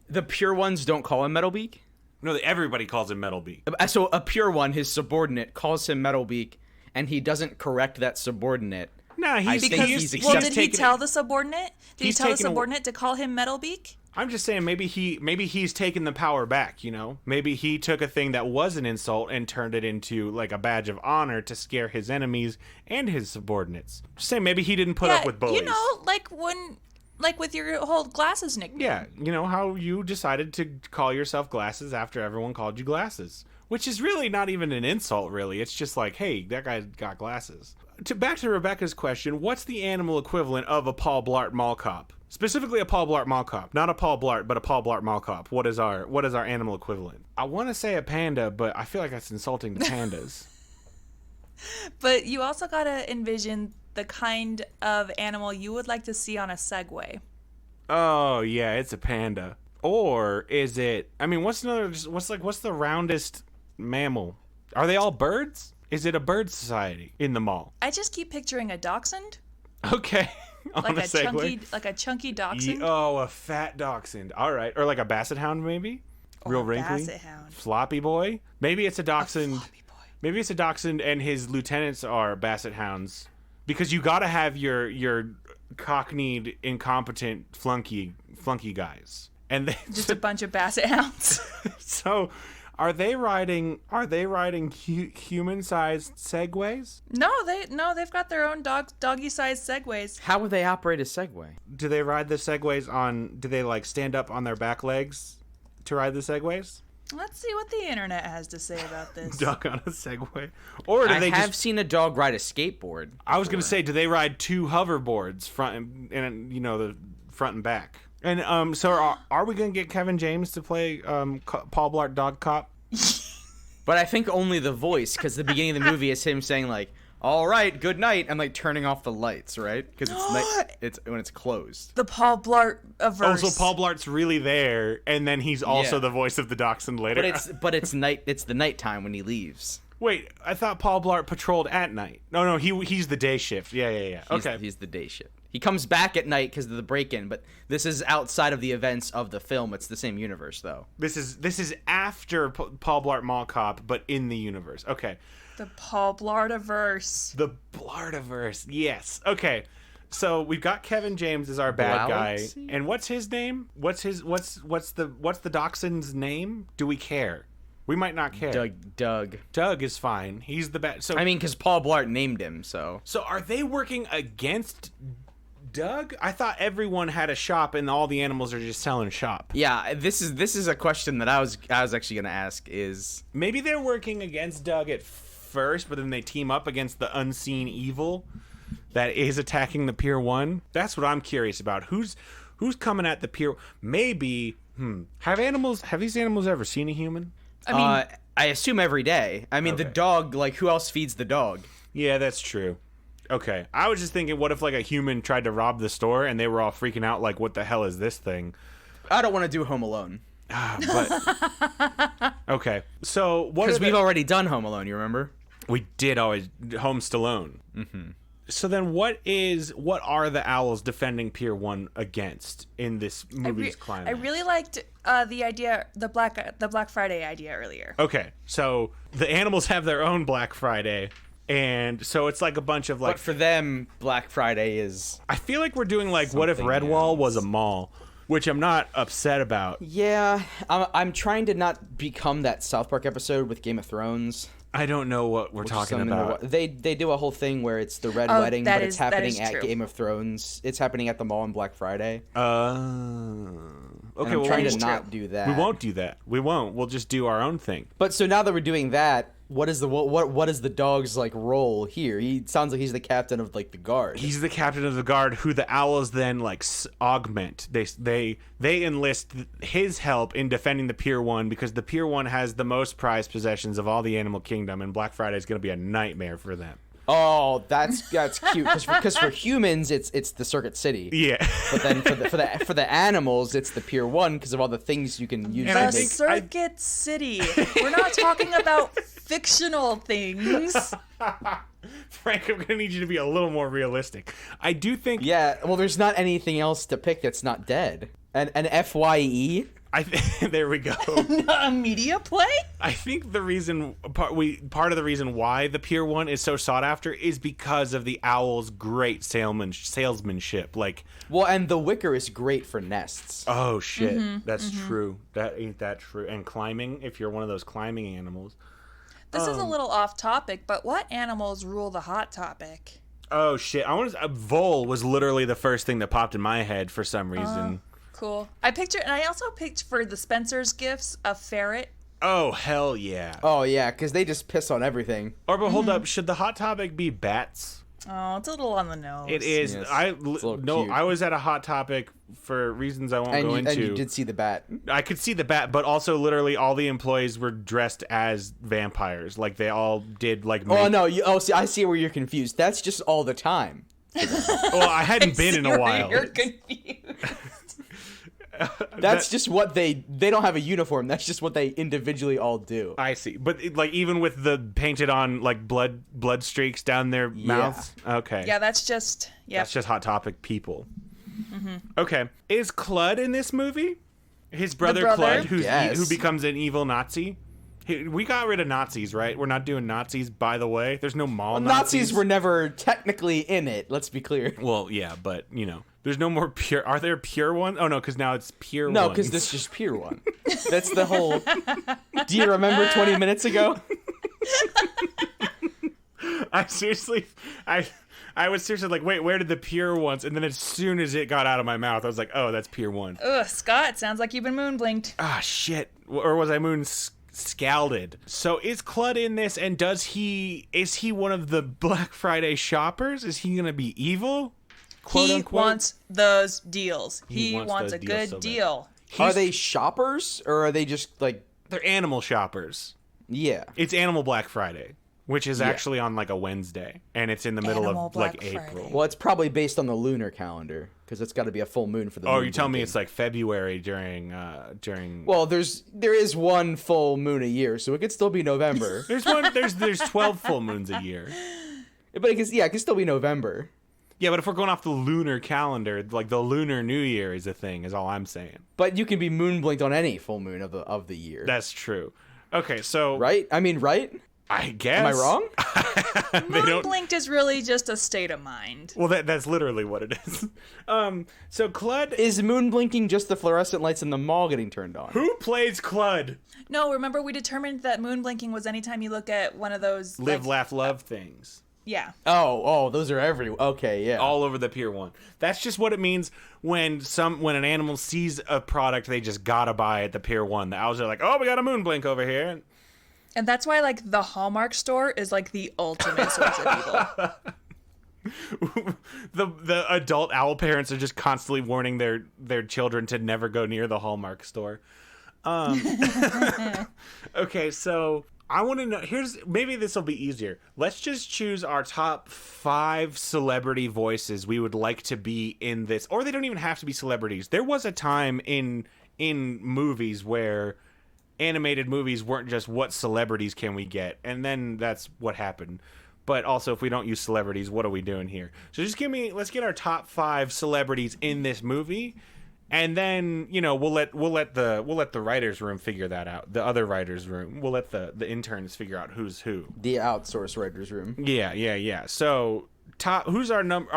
the pure ones don't call him Metal Beak. No, everybody calls him Metal Beak. So a pure one, his subordinate, calls him Metal Beak, and he doesn't correct that subordinate. Nah, I he's think he's he's Well, Just did he taken- tell the subordinate? Did he he's tell the taken a- subordinate to call him Metalbeak? I'm just saying maybe he's taken the power back, you know? Maybe he took a thing that was an insult and turned it into like a badge of honor to scare his enemies and his subordinates. Just saying maybe he didn't put up with bullies. like when Like with your whole glasses nickname. Yeah, you know how you decided to call yourself Glasses after everyone called you Glasses, which is really not even an insult, really. It's just like, hey, that guy got glasses. Back to Rebecca's question, what's the animal equivalent of a Paul Blart Mall Cop? Specifically a Paul Blart Mall Cop. Not a Paul Blart, but a Paul Blart Mall Cop. What is our animal equivalent? I want to say a panda, but I feel like that's insulting to pandas. But you also gotta envision the kind of animal you would like to see on a Segway. Oh, yeah, it's a panda. Or is it, I mean, what's the roundest mammal? Are they all birds? Is it a bird society in the mall? I just keep picturing a dachshund. Okay. On Like a a Segway. chunky dachshund. Oh, a fat dachshund. All right. Or like a basset hound, maybe? Real a wrinkly. basset hound. Floppy boy. Maybe it's a dachshund. Floppy boy. Maybe it's a dachshund and his lieutenants are basset hounds. Because you got to have your cockneyed, incompetent flunky guys. And they Just a bunch of basset hounds. so are they riding human-sized segways? They've got their own doggy-sized Segways. How would they operate a Segway? Do they ride the segways do they like stand up on their back legs to ride the segways? Let's see what the internet has to say about this. Duck on a Segway? Or do I they have seen a dog ride a skateboard. I was going to say, do they ride two hoverboards front and the front and back? And so are we going to get Kevin James to play Paul Blart Dog Cop? But I think only the voice, because the beginning of the movie is him saying like, "All right, good night," and like turning off the lights, right? Because it's night, it's when it's closed. The Paul Blart verse. Oh, so Paul Blart's really there, and then he's also Yeah. the voice of the dachshund later. But it's night. It's the nighttime when he leaves. Wait, I thought Paul Blart patrolled at night. No, he's the day shift. Yeah. Okay. He's the day shift. He comes back at night because of the break-in, but this is outside of the events of the film. It's the same universe, though. This is after Paul Blart Mall Cop, but in the universe. Okay. The Paul Blartiverse. The Blartiverse. Yes. Okay. So we've got Kevin James as our bad Galaxy? guy, and what's his name? What's the dachshund's name? Do we care? We might not care. Doug. Doug is fine. He's the bad. So I mean, because Paul Blart named him, so. So are they working against Doug? I thought everyone had a shop and all the animals are just selling shop. Yeah, this is a question that I was actually gonna ask. Is Maybe they're working against Doug at first, but then they team up against the unseen evil that is attacking the Pier 1. That's what I'm curious about. Who's coming at the Pier? Maybe. Have these animals ever seen a human? I mean, I assume every day. I mean, the Okay. dog. Like, who else feeds the dog? Yeah, that's true. Okay. I was just thinking, what if like a human tried to rob the store and they were all freaking out like, what the hell is this thing? I don't want to do Home Alone But okay. So what? because Are we've already done Home Alone. You remember? We did always Home Stallone. Mm-hmm. So then, what are the owls defending Pier 1 against in this movie's I climax? really liked the idea, the Black Friday idea earlier. Okay, so the animals have their own Black Friday, and so it's like a bunch of like. But for them, Black Friday is. I feel like we're doing like, what if Something Redwall else. was a mall, which I'm not upset about. Yeah, I'm trying to not become that South Park episode with Game of Thrones. I don't know what we're talking about. They do a whole thing where it's the Red Oh, Wedding, that but it's is- that happening is at true. Game of Thrones. It's happening at the mall on Black Friday. Okay, And I'm well, trying we to won't- not do that. We won't do that. We won't. We'll just do our own thing. But so now that we're doing that, what is the dog's like role here? He sounds like he's the captain of like the guard. He's the captain of the guard, who the owls then like augment. They enlist his help in defending the Pier 1 because the Pier 1 has the most prized possessions of all the animal kingdom, and Black Friday is going to be a nightmare for them. Oh, that's cute. Because for humans, it's the Circuit City. Yeah, But then for the animals, it's the Pier 1 because of all the things you can use. And I The think- Circuit City. We're not talking about fictional things. Frank, I'm going to need you to be a little more realistic. I do think. Yeah, well, there's not anything else to pick that's not dead. An FYE. There we go. A media play? I think the reason part of the reason why the Pier 1 is so sought after is because of the owl's great salesmanship. Like, Well, and the wicker is great for nests. oh shit, that's true. That ain't that true. And climbing, if you're one of those climbing animals. This is a little off topic, but what animals rule the hot topic? Oh shit! Vole was literally the first thing that popped in my head for some reason. Cool. And I also picked for the Spencer's gifts a ferret. Oh hell yeah! Oh yeah, because they just piss on everything. But hold up, should the hot topic be bats? Oh, it's a little on the nose. It is. Yes, I it's a little no. cute. I was at a hot topic for reasons I won't go into. And you did see the bat. I could see the bat, but also literally all the employees were dressed as vampires. Like they all did like. Oh no! See, I see where you're confused. That's just all the time. Well, I hadn't been in a while. You're confused. That's just what they don't have a uniform. That's just what they individually all do. I see, but like even with the painted on like blood streaks down their mouths. Okay. Yeah, that's just. Yeah. That's just Hot Topic people. Okay, is Clud in this movie? His brother, brother? Clud, who becomes an evil Nazi. We got rid of Nazis, right? We're not doing Nazis, by the way. There's no mall Nazis were never technically in it. Let's be clear. Well, yeah, but you know, there's no more pure. Are there pure ones? Oh no, because now it's pure. No, ones. because this is just pure one. That's the whole. Do you remember 20 minutes ago? I was seriously like, wait, where did the pure ones? And then as soon as it got out of my mouth, I was like, oh, that's pure one. Ugh, Scott, sounds like you've been moon blinked. Ah, shit. Or was I scalded? So is Clud in this, and is he one of the Black Friday shoppers? Is he gonna be evil? Quote He unquote? wants those deals. He wants wants those a deals good so bad. deal. Are they shoppers or are they just like? They're animal shoppers. Yeah. It's Animal Black Friday, which is actually on like a Wednesday, and it's in the middle Animal of like Black Friday. April. Well, it's probably based on the lunar calendar because it's got to be a full moon for the. Oh, moon you tell me blinking. it's like February during. Well, there is one full moon a year, so it could still be November. There's 12 full moons a year. But it could still be November. Yeah, but if we're going off the lunar calendar, like the Lunar New Year is a thing, is all I'm saying. But you can be moon blinked on any full moon of the year. That's true. Okay, so right? I mean, right? I guess. Am I wrong? They Moon don't. blinked is really just a state of mind. Well, that's literally what it is. So Clud. Is moon blinking just the fluorescent lights in the mall getting turned on? Who plays Clud? No, remember we determined that moon blinking was anytime you look at one of those Live, like, laugh, love things. Yeah. Oh, those are okay, yeah. All over the Pier 1. That's just what it means when an animal sees a product they just gotta buy at the Pier 1. The owls are like, oh, we got a moon blink over here. And that's why like the Hallmark store is like the ultimate source of evil. The adult owl parents are just constantly warning their children to never go near the Hallmark store. Okay, so I want to know. Maybe this will be easier. Let's just choose our top 5 celebrity voices we would like to be in this, or they don't even have to be celebrities. There was a time in movies where animated movies weren't just what celebrities can we get, and then that's what happened. But also, if we don't use celebrities, what are we doing here? So let's get our top 5 celebrities in this movie. And then, you know, we'll let the writers' room figure that out. The other writers' room. We'll let the interns figure out who's who. The outsource writers' room. Yeah. So, who's our number?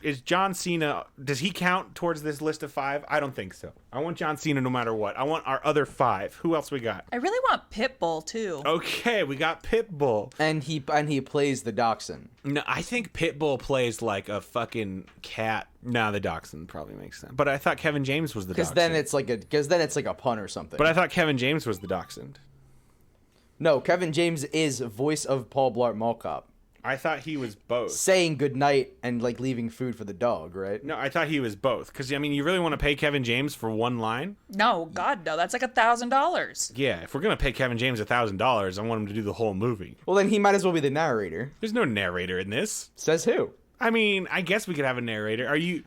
Is John Cena? Does he count towards this list of 5? I don't think so. I want John Cena no matter what. I want our other 5. Who else we got? I really want Pitbull too. Okay, we got Pitbull. And he plays the dachshund. No, I think Pitbull plays like a fucking cat. No, the dachshund probably makes sense. But I thought Kevin James was the dachshund. Because then it's like a pun or something. But I thought Kevin James was the dachshund. No, Kevin James is voice of Paul Blart Mall Cop. I thought he was both. Saying goodnight and like leaving food for the dog, right? No, I thought he was both. Because, I mean, you really want to pay Kevin James for one line? No, God, no. That's like $1,000. Yeah, if we're going to pay Kevin James $1,000, I want him to do the whole movie. Well, then he might as well be the narrator. There's no narrator in this. Says who? I mean, I guess we could have a narrator. Are you...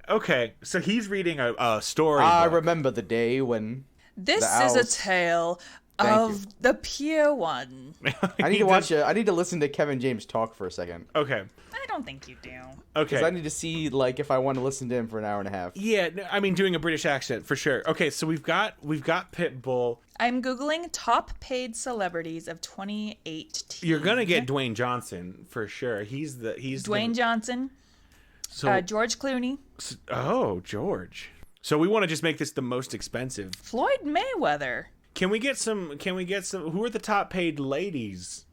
Okay, so he's reading a story. I remember the day when This the is a owls- tale Thank of the Pier 1. I need to watch it. I need to listen to Kevin James talk for a second. Okay. I don't think you do. Okay. Because I need to see like if I want to listen to him for an hour and a half. Yeah, no, I mean, doing a British accent for sure. Okay, so we've got Pitbull. I'm Googling top paid celebrities of 2018. You're gonna get Dwayne Johnson for sure. He's Dwayne Johnson, So George Clooney, George. So we want to just make this the most expensive. Floyd Mayweather. Can we get some? Who are the top paid ladies?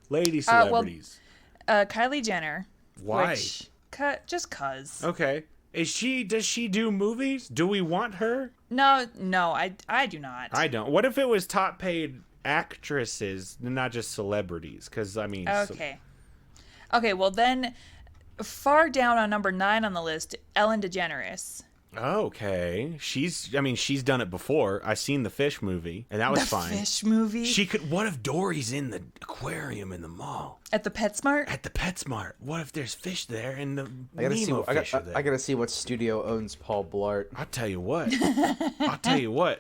Well, Celebrities. Kylie Jenner, Why? Which, just cuz. Okay. Does she do movies? Do we want her? No, I do not. I don't. What if it was top paid actresses, not just celebrities? Because, I mean... Okay. Okay, well then, far down on number 9 on the list, Ellen DeGeneres. Okay. She's done it before. I've seen the Fish movie, and that was fine. The Fish movie? What if Dory's in the aquarium in the mall? At the PetSmart? At the PetSmart. What if there's fish there and the I gotta Nemo see. fish are there? I gotta see what studio owns Paul Blart. I'll tell you what.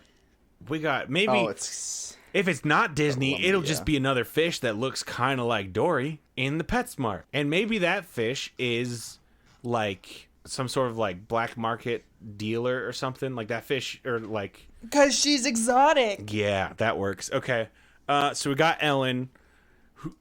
We got maybe Oh, it's if it's not Disney, Columbia. it'll just be another fish that looks kind of like Dory in the PetSmart. And maybe that fish is like some sort of like black market dealer or something. Like that fish or like Because she's exotic. yeah, that works. Okay. So we got Ellen.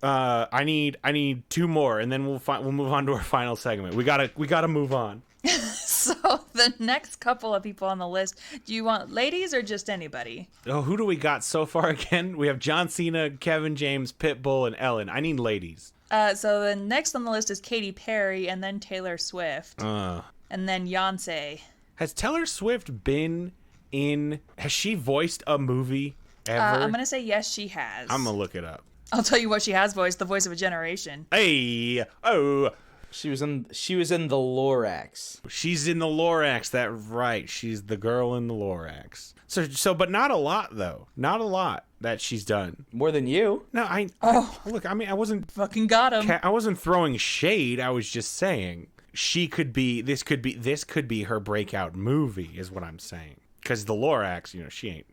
I need 2 more, and then we'll move on to our final segment. We gotta move on. So the next couple of people on the list, do you want ladies or just anybody? Oh, who do we got so far again? We have John Cena, Kevin James, Pitbull, and Ellen. I need ladies. So the next on the list is Katy Perry, and then Taylor Swift, and then Beyonce. Has Taylor Swift been in? Has she voiced a movie ever? I'm gonna say yes, she has. I'm gonna look it up. I'll tell you what she has voiced: the voice of a generation. Hey, oh, she was in the Lorax. she's in the Lorax. That right? She's the girl in the Lorax. So, but not a lot though. Not a lot that she's done. More than you. No, look. I mean, I wasn't Fucking got him. I wasn't throwing shade. I was just saying she could be. This could be her breakout movie. Is what I'm saying. Because the Lorax, she ain't.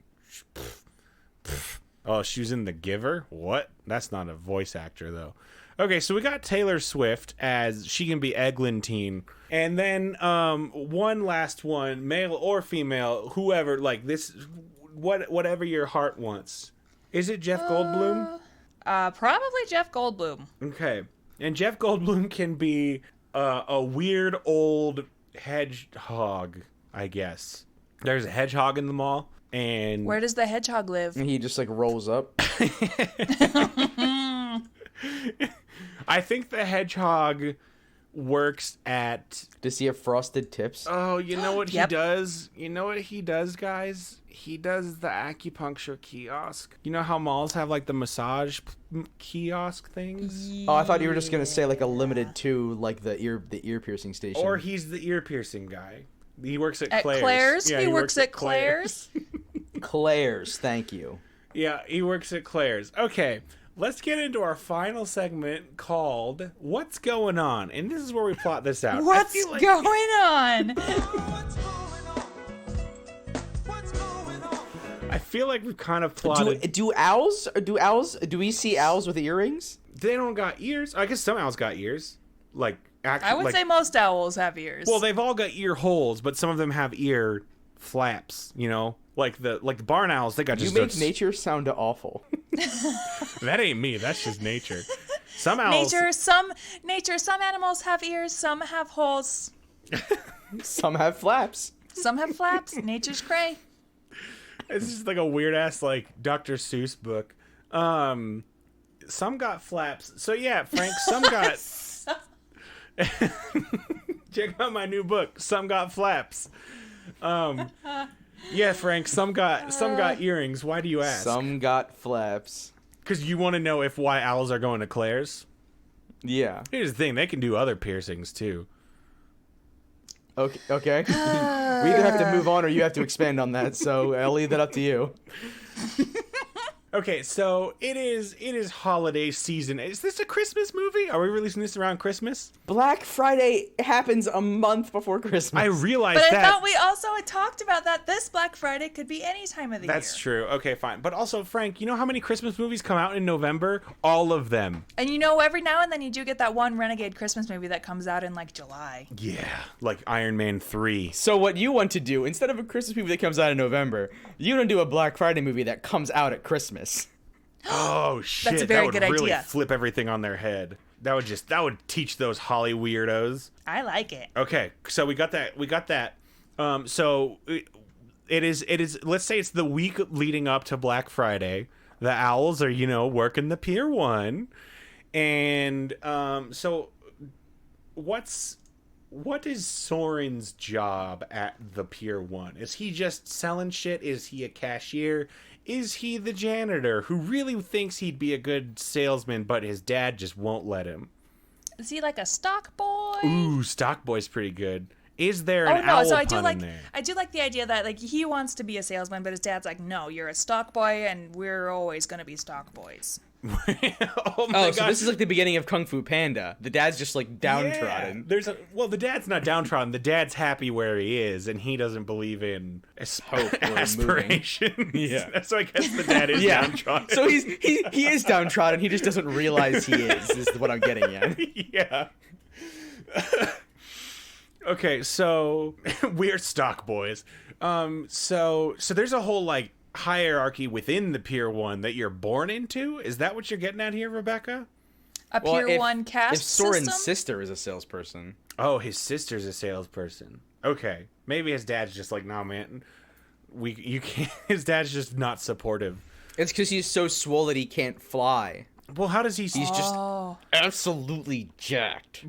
Oh, she was in The Giver? What? That's not a voice actor, though. Okay, so we got Taylor Swift as she can be Eglantine. And then one last one, male or female, whoever, like this, whatever your heart wants. Is it Jeff Goldblum? Probably Jeff Goldblum. Okay. And Jeff Goldblum can be a weird old hedgehog, I guess. There's a hedgehog in the mall. And Where does the hedgehog live? And he just like rolls up. I think the hedgehog works at... Does he have frosted tips? Oh, you know what Yep. he does? You know what he does, guys? He does the acupuncture kiosk. You know how malls have like the massage kiosk things? Oh, I thought you were just gonna say like a limited to like the ear piercing station. Or he's the ear piercing guy. He works at At Claire's. Claire's? Yeah, he works at Claire's? Claire's, thank you. Yeah, he works at Claire's. Okay, let's get into our final segment called What's Going On? And this is where we plot this out. What's I feel like- going on? I feel like we've kind of plotted. Do we see owls with earrings? They don't got ears. I guess some owls got ears. Like, I would say most owls have ears. Well, they've all got ear holes, but some of them have ear flaps, Like the barn owls, they got You just make nature sound awful. That ain't me. That's just nature. Some owls. Some animals have ears, some have holes, Some have flaps. some have flaps. Nature's cray. It's just like a weird ass like Dr. Seuss book. Some got flaps. So yeah, Frank, some got check out my new book. Some got flaps. Yeah, Frank, some got earrings. Why do you ask? Some got flaps. Because you want to know why owls are going to Claire's? Yeah. Here's the thing, they can do other piercings too. Okay. We either have to move on or you have to expand on that, so I'll leave that up to you. Okay, so it is holiday season. Is this a Christmas movie? Are we releasing this around Christmas? Black Friday happens a month before Christmas. I realized But that. I thought we also had talked about that this Black Friday could be any time of the year. That's true. Okay, fine. But also, Frank, you know how many Christmas movies come out in November? All of them. And every now and then you do get that one renegade Christmas movie that comes out in like July. Yeah, like Iron Man 3. So what you want to do, instead of a Christmas movie that comes out in November, you want to do a Black Friday movie that comes out at Christmas. Oh shit! That's a very that would good really idea. flip everything on their head. That would teach those Holly weirdos. I like it. Okay, so we got that. So it is. Let's say it's the week leading up to Black Friday. The owls are working the Pier 1, and so what is Soren's job at the Pier 1? Is he just selling shit? Is he a cashier? Is he the janitor who really thinks he'd be a good salesman, but his dad just won't let him? Is he like a stock boy? Ooh, Stock Boy's pretty good. Is there an owl So pun in there? I do like the idea that like he wants to be a salesman, but his dad's like, no, you're a stock boy, and we're always gonna be stock boys. Oh my Oh, so God. this is like the beginning of Kung Fu Panda. The dad's just like downtrodden. Yeah. The dad's not downtrodden. The dad's happy where he is, and he doesn't believe in Hope or aspiration. Yeah. So I guess the dad is Yeah. downtrodden. So he is downtrodden. He just doesn't realize he is what I'm getting at. Yeah. Okay, so we're stock boys. So there's a whole like hierarchy within the Pier 1 that you're born into. Is that what you're getting at here, Rebecca? A Pier 1 caste If Soren's system? sister is a salesperson. Oh, his sister's a salesperson. Okay, maybe his dad's just like, nah, man, you can't. His dad's just not supportive. It's because he's so swole that he can't fly. Well, how does he? He's just Oh. absolutely jacked.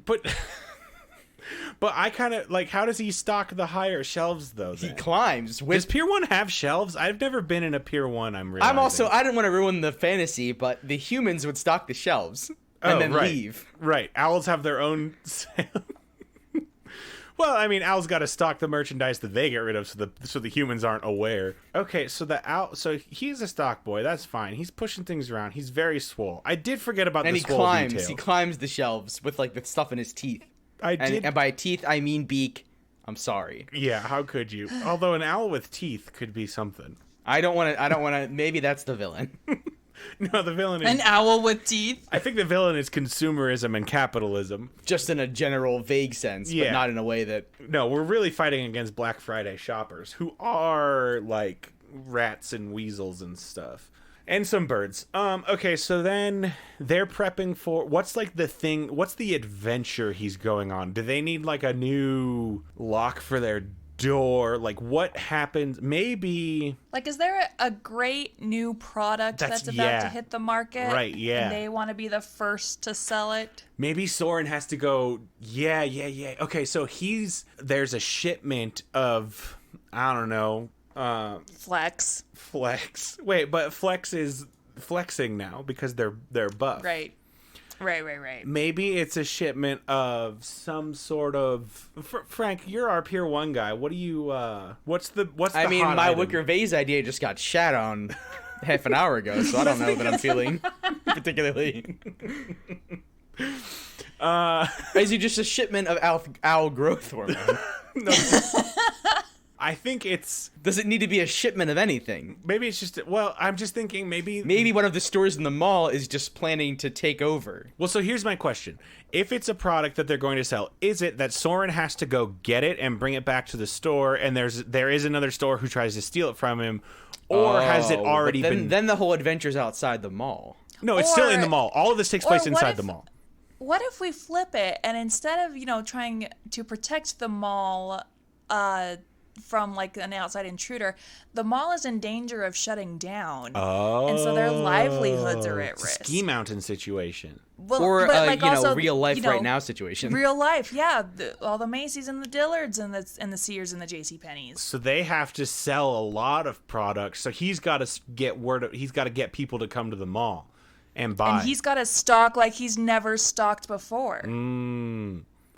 But I kind of like. How does he stock the higher shelves though? He Then? climbs Does with. Pier 1 have shelves? I've never been in a Pier 1. I'm realizing. I didn't want to ruin the fantasy, but the humans would stock the shelves and then right. leave. Right. Owls have their own. Well, I mean, owls got to stock the merchandise that they get rid of, so the humans aren't aware. Okay, so the owl. So he's a stock boy. That's fine. He's pushing things around. He's very swole. I did forget about And the he swole climbs. detail. He climbs the shelves with like the stuff in his teeth. And by teeth, I mean beak. I'm sorry. Yeah. How could you? Although an owl with teeth could be something. I don't want to. Maybe that's the villain. No, the villain is. An owl with teeth? I think the villain is consumerism and capitalism. Just in a general, vague sense, Yeah. but not in a way that. No, we're really fighting against Black Friday shoppers who are like rats and weasels and stuff. And some birds. Okay, so then they're prepping for what's like the thing, what's the adventure he's going on? Do they need like a new lock for their door? Like what happens? Maybe Like, is there a great new product That's- that's about yeah. to hit the market? Right, yeah. And they want to be the first to sell it? maybe Soren has to go, yeah. Okay, so there's a shipment of, I don't know, Flex. Flex. Wait, but Flex is flexing now because they're buff. Right. Right. Maybe it's a shipment of some sort of. Frank, you're our Pier 1 guy. What do you? What's the I mean, hot my item? Wicker Vase idea just got shat on half an hour ago, so I don't know that I'm feeling particularly. Is he just a shipment of owl growth hormone? No, I think it's Does it need to be a shipment of anything? maybe it's just. Well, I'm just thinking maybe. Maybe one of the stores in the mall is just planning to take over. Well, so here's my question: if it's a product that they're going to sell, is it that Soren has to go get it and bring it back to the store, and there is another store who tries to steal it from him, or has it Oh, already but then, been? Then the whole adventure's outside the mall. No, it's still in Or- the mall. All of this takes or place what inside if- the mall. What if we flip it and instead of, trying to protect the mall from like an outside intruder, the mall is in danger of shutting down. Oh, And so their livelihoods are at it's a risk. Ski Mountain situation. Well, Or but, like, also, real life you know, right now situation. Real life, yeah. All the Macy's and the Dillards and the Sears and the J.C. Penney's. So they have to sell a lot of products. So he's got to he's got to get people to come to the mall and buy. And he's got to stock like he's never stocked before.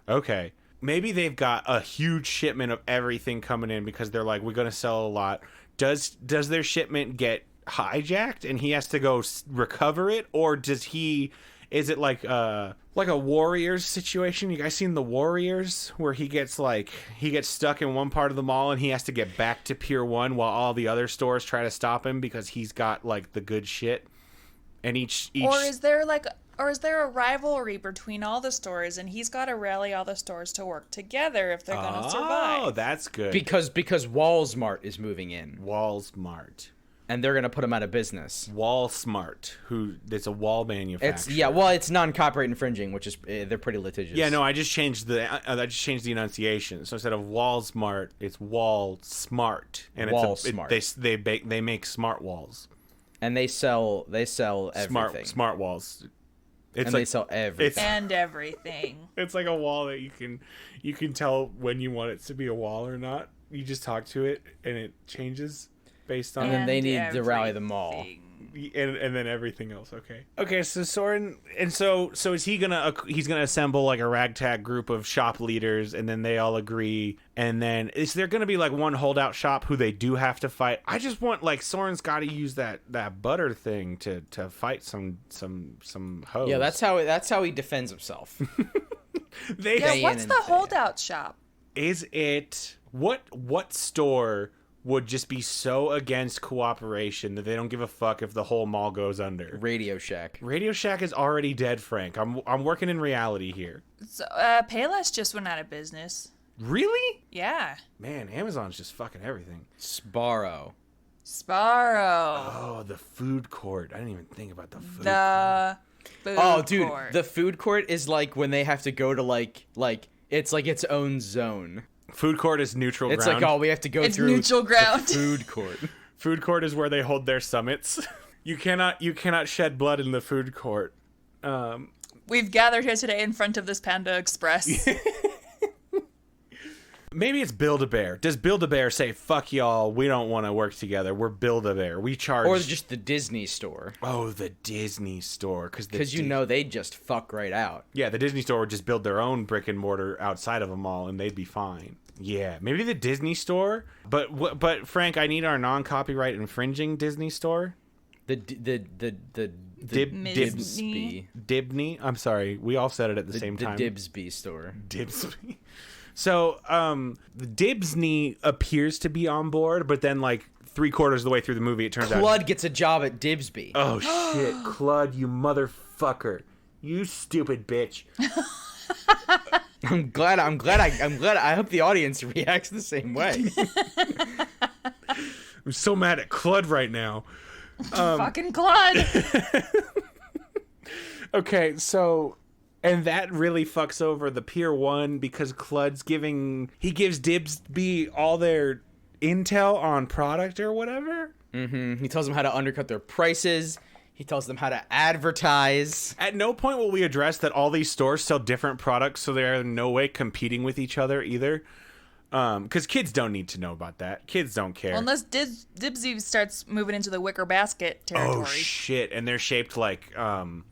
Okay. Maybe they've got a huge shipment of everything coming in because they're like, we're going to sell a lot. Does their shipment get hijacked and he has to go recover it? Or is it like a Warriors situation? You guys seen the Warriors where he gets stuck in one part of the mall and he has to get back to Pier 1 while all the other stores try to stop him because he's got like the good shit. And each Or is there a rivalry between all the stores and he's got to rally all the stores to work together if they're going to survive? Oh, that's good. because Walmart is moving in, Walmart. and they're gonna put him out of business. Walmart, it's a wall manufacturer. It's non-copyright infringing, which is they're pretty litigious. Yeah, no, I just changed the enunciation. So instead of Walmart, it's Wall Smart, and they make smart walls, and they sell everything. smart walls. It's and like they sell everything. And everything. it's like a wall that you can tell when you want it to be a wall or not. You just talk to it and it changes based on And then they need And to rally them all. everything. and then everything else. Okay, so Soren, and so is he's gonna assemble like a ragtag group of shop leaders, and then they all agree, and then is there gonna be like one holdout shop who they do have to fight? I just want like Soren's got to use that butter thing to fight some hoes. Yeah, that's how he defends himself. they Yeah, Day what's in the and day out. holdout shop? is it what store would just be so against cooperation that they don't give a fuck if the whole mall goes under? Radio Shack. Radio Shack is already dead, Frank. I'm working in reality here. So, Payless just went out of business. Really? Yeah. Man, Amazon's just fucking everything. Sparrow. Sparrow. Oh, the food court. I didn't even think about the food. The food Oh, dude, court. the food court is like when they have to go to like it's like its own zone. Food court is neutral It's ground. like, oh, we have to go It's through neutral ground. food court. Food court is where they hold their summits. You cannot shed blood in the food court. We've gathered here today in front of this Panda Express. Maybe it's Build-A-Bear. Does Build-A-Bear say, fuck y'all, we don't want to work together. We're Build-A-Bear. We charge... Or just the Disney store. Oh, the Disney store. Because you know they just fuck right out. Yeah, the Disney store would just build their own brick and mortar outside of a mall, and they'd be fine. Yeah, maybe the Disney store. But Frank, I need our non-copyright infringing Disney store. The Disney. Dibney. I'm sorry, we all said it at the same time. The Dibsby store. Dibsby. So, the Dibsney appears to be on board, but then like 3/4 of the way through the movie, it turns out. Clud gets a job at Dibsby. Oh shit, Clud, you motherfucker, you stupid bitch. I'm glad. I hope the audience reacts the same way. I'm so mad at Clud right now. Fucking Claude. Okay, so, and that really fucks over the Pier 1 because Clud's he gives Dibsby all their intel on product or whatever. He tells them how to undercut their prices. He tells them how to advertise. At no point will we address that all these stores sell different products, so they're in no way competing with each other either. Because kids don't need to know about that. Kids don't care. Unless Dibsy starts moving into the wicker basket territory. Oh shit! And they're shaped like what?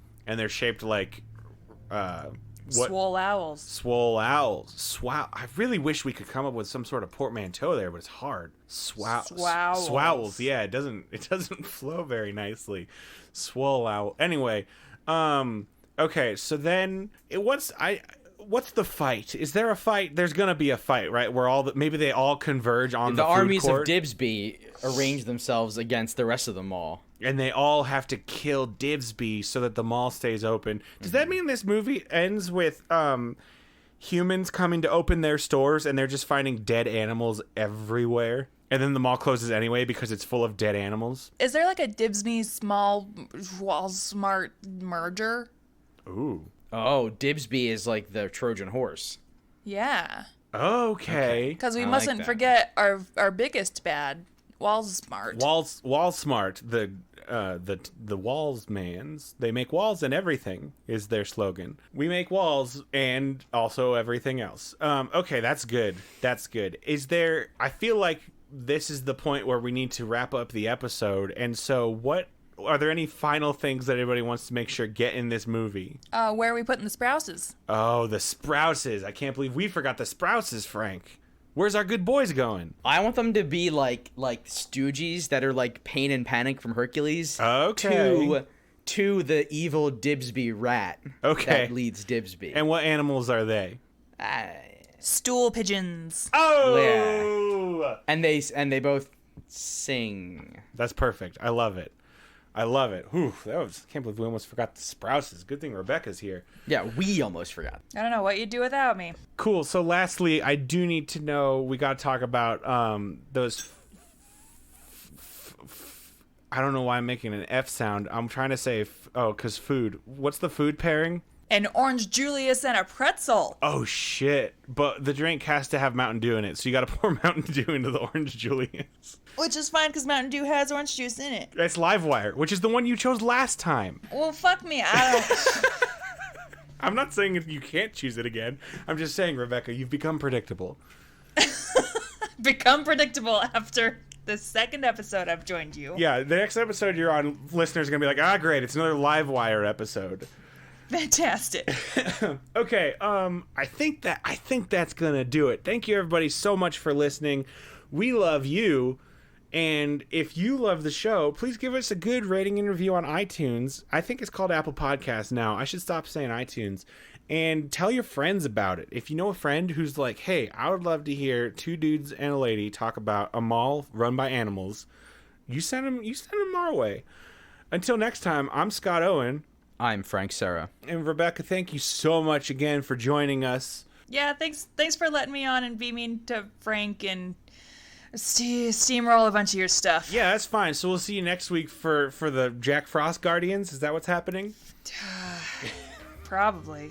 Swole owls. Swole owls. I really wish we could come up with some sort of portmanteau there, but it's hard. Swowls. Swowls. Yeah, it doesn't flow very nicely. Swole owl. Anyway, okay. So then, what's the fight? Is there a fight? There's gonna be a fight, right? Where maybe they all converge on the food armies court, of Dibsby arrange themselves against the rest of the mall. and they all have to kill Dibsby so that the mall stays open. Does that mean this movie ends with humans coming to open their stores and they're just finding dead animals everywhere? And then the mall closes anyway because it's full of dead animals? Is there like a Dibsby small Walmart merger? Ooh. Oh, Dibsby is like the Trojan horse. Yeah. Okay. Because we I like mustn't that. forget our biggest bad, Walmart. Wall smart, the walls mans. They make walls and everything is their slogan. We make walls and also everything else. Okay, that's good. That's good. I feel like this is the point where we need to wrap up the episode. And so are there any final things that anybody wants to make sure get in this movie? Where are we putting the Sprouses? Oh, the Sprouses. I can't believe we forgot the Sprouses, Frank. Where's our good boys going? I want them to be like Stooges that are like Pain and Panic from Hercules. Okay. To the evil Dibsby rat. Okay. That leads Dibsby. And what animals are they? Stool pigeons. Oh! And they both sing. That's perfect. I love it. Whew, can't believe we almost forgot the Sprouses. Good thing Rebecca's here. Yeah, we almost forgot. I don't know what you'd do without me. Cool. So lastly, I do need to know, we got to talk about those I don't know why I'm making an F sound. I'm trying to say because food. What's the food pairing? An orange Julius and a pretzel. Oh shit. But the drink has to have Mountain Dew in it. So you got to pour Mountain Dew into the orange Julius. Which is fine because Mountain Dew has orange juice in it. That's Livewire, which is the one you chose last time. Well, fuck me. I don't. I'm not saying you can't choose it again. I'm just saying, Rebecca, you've become predictable. Become predictable after the second episode I've joined you. Yeah, the next episode you're on, listeners are going to be like, great, it's another Livewire episode. Fantastic. Okay, I think that's going to do it. Thank you, everybody, so much for listening. We love you. And if you love the show, please give us a good rating and review on iTunes. I think it's called Apple Podcasts now. I should stop saying iTunes. And tell your friends about it. If you know a friend who's like, hey, I would love to hear two dudes and a lady talk about a mall run by animals, you send them our way. Until next time, I'm Scott Owen. I'm Frank Serra. And Rebecca, thank you so much again for joining us. Yeah, thanks for letting me on and be mean to Frank and steamroll a bunch of your stuff. Yeah, that's fine. So we'll see you next week for the Jack Frost Guardians. Is that what's happening? Probably.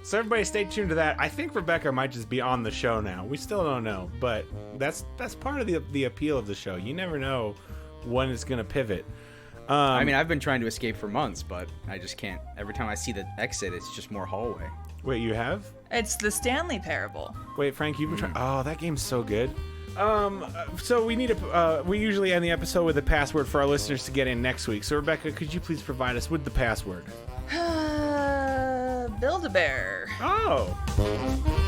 So everybody stay tuned to that. I think Rebecca might just be on the show now. We still don't know, but that's part of the appeal of the show. You never know when it's going to pivot. I mean, I've been trying to escape for months, but I just can't. Every time I see the exit, it's just more hallway. Wait, you have? It's the Stanley Parable. Wait, Frank, you've been trying. Oh, that game's so good. So we need we usually end the episode with a password for our listeners to get in next week. So Rebecca, could you please provide us with the password? Build-A-Bear. Oh.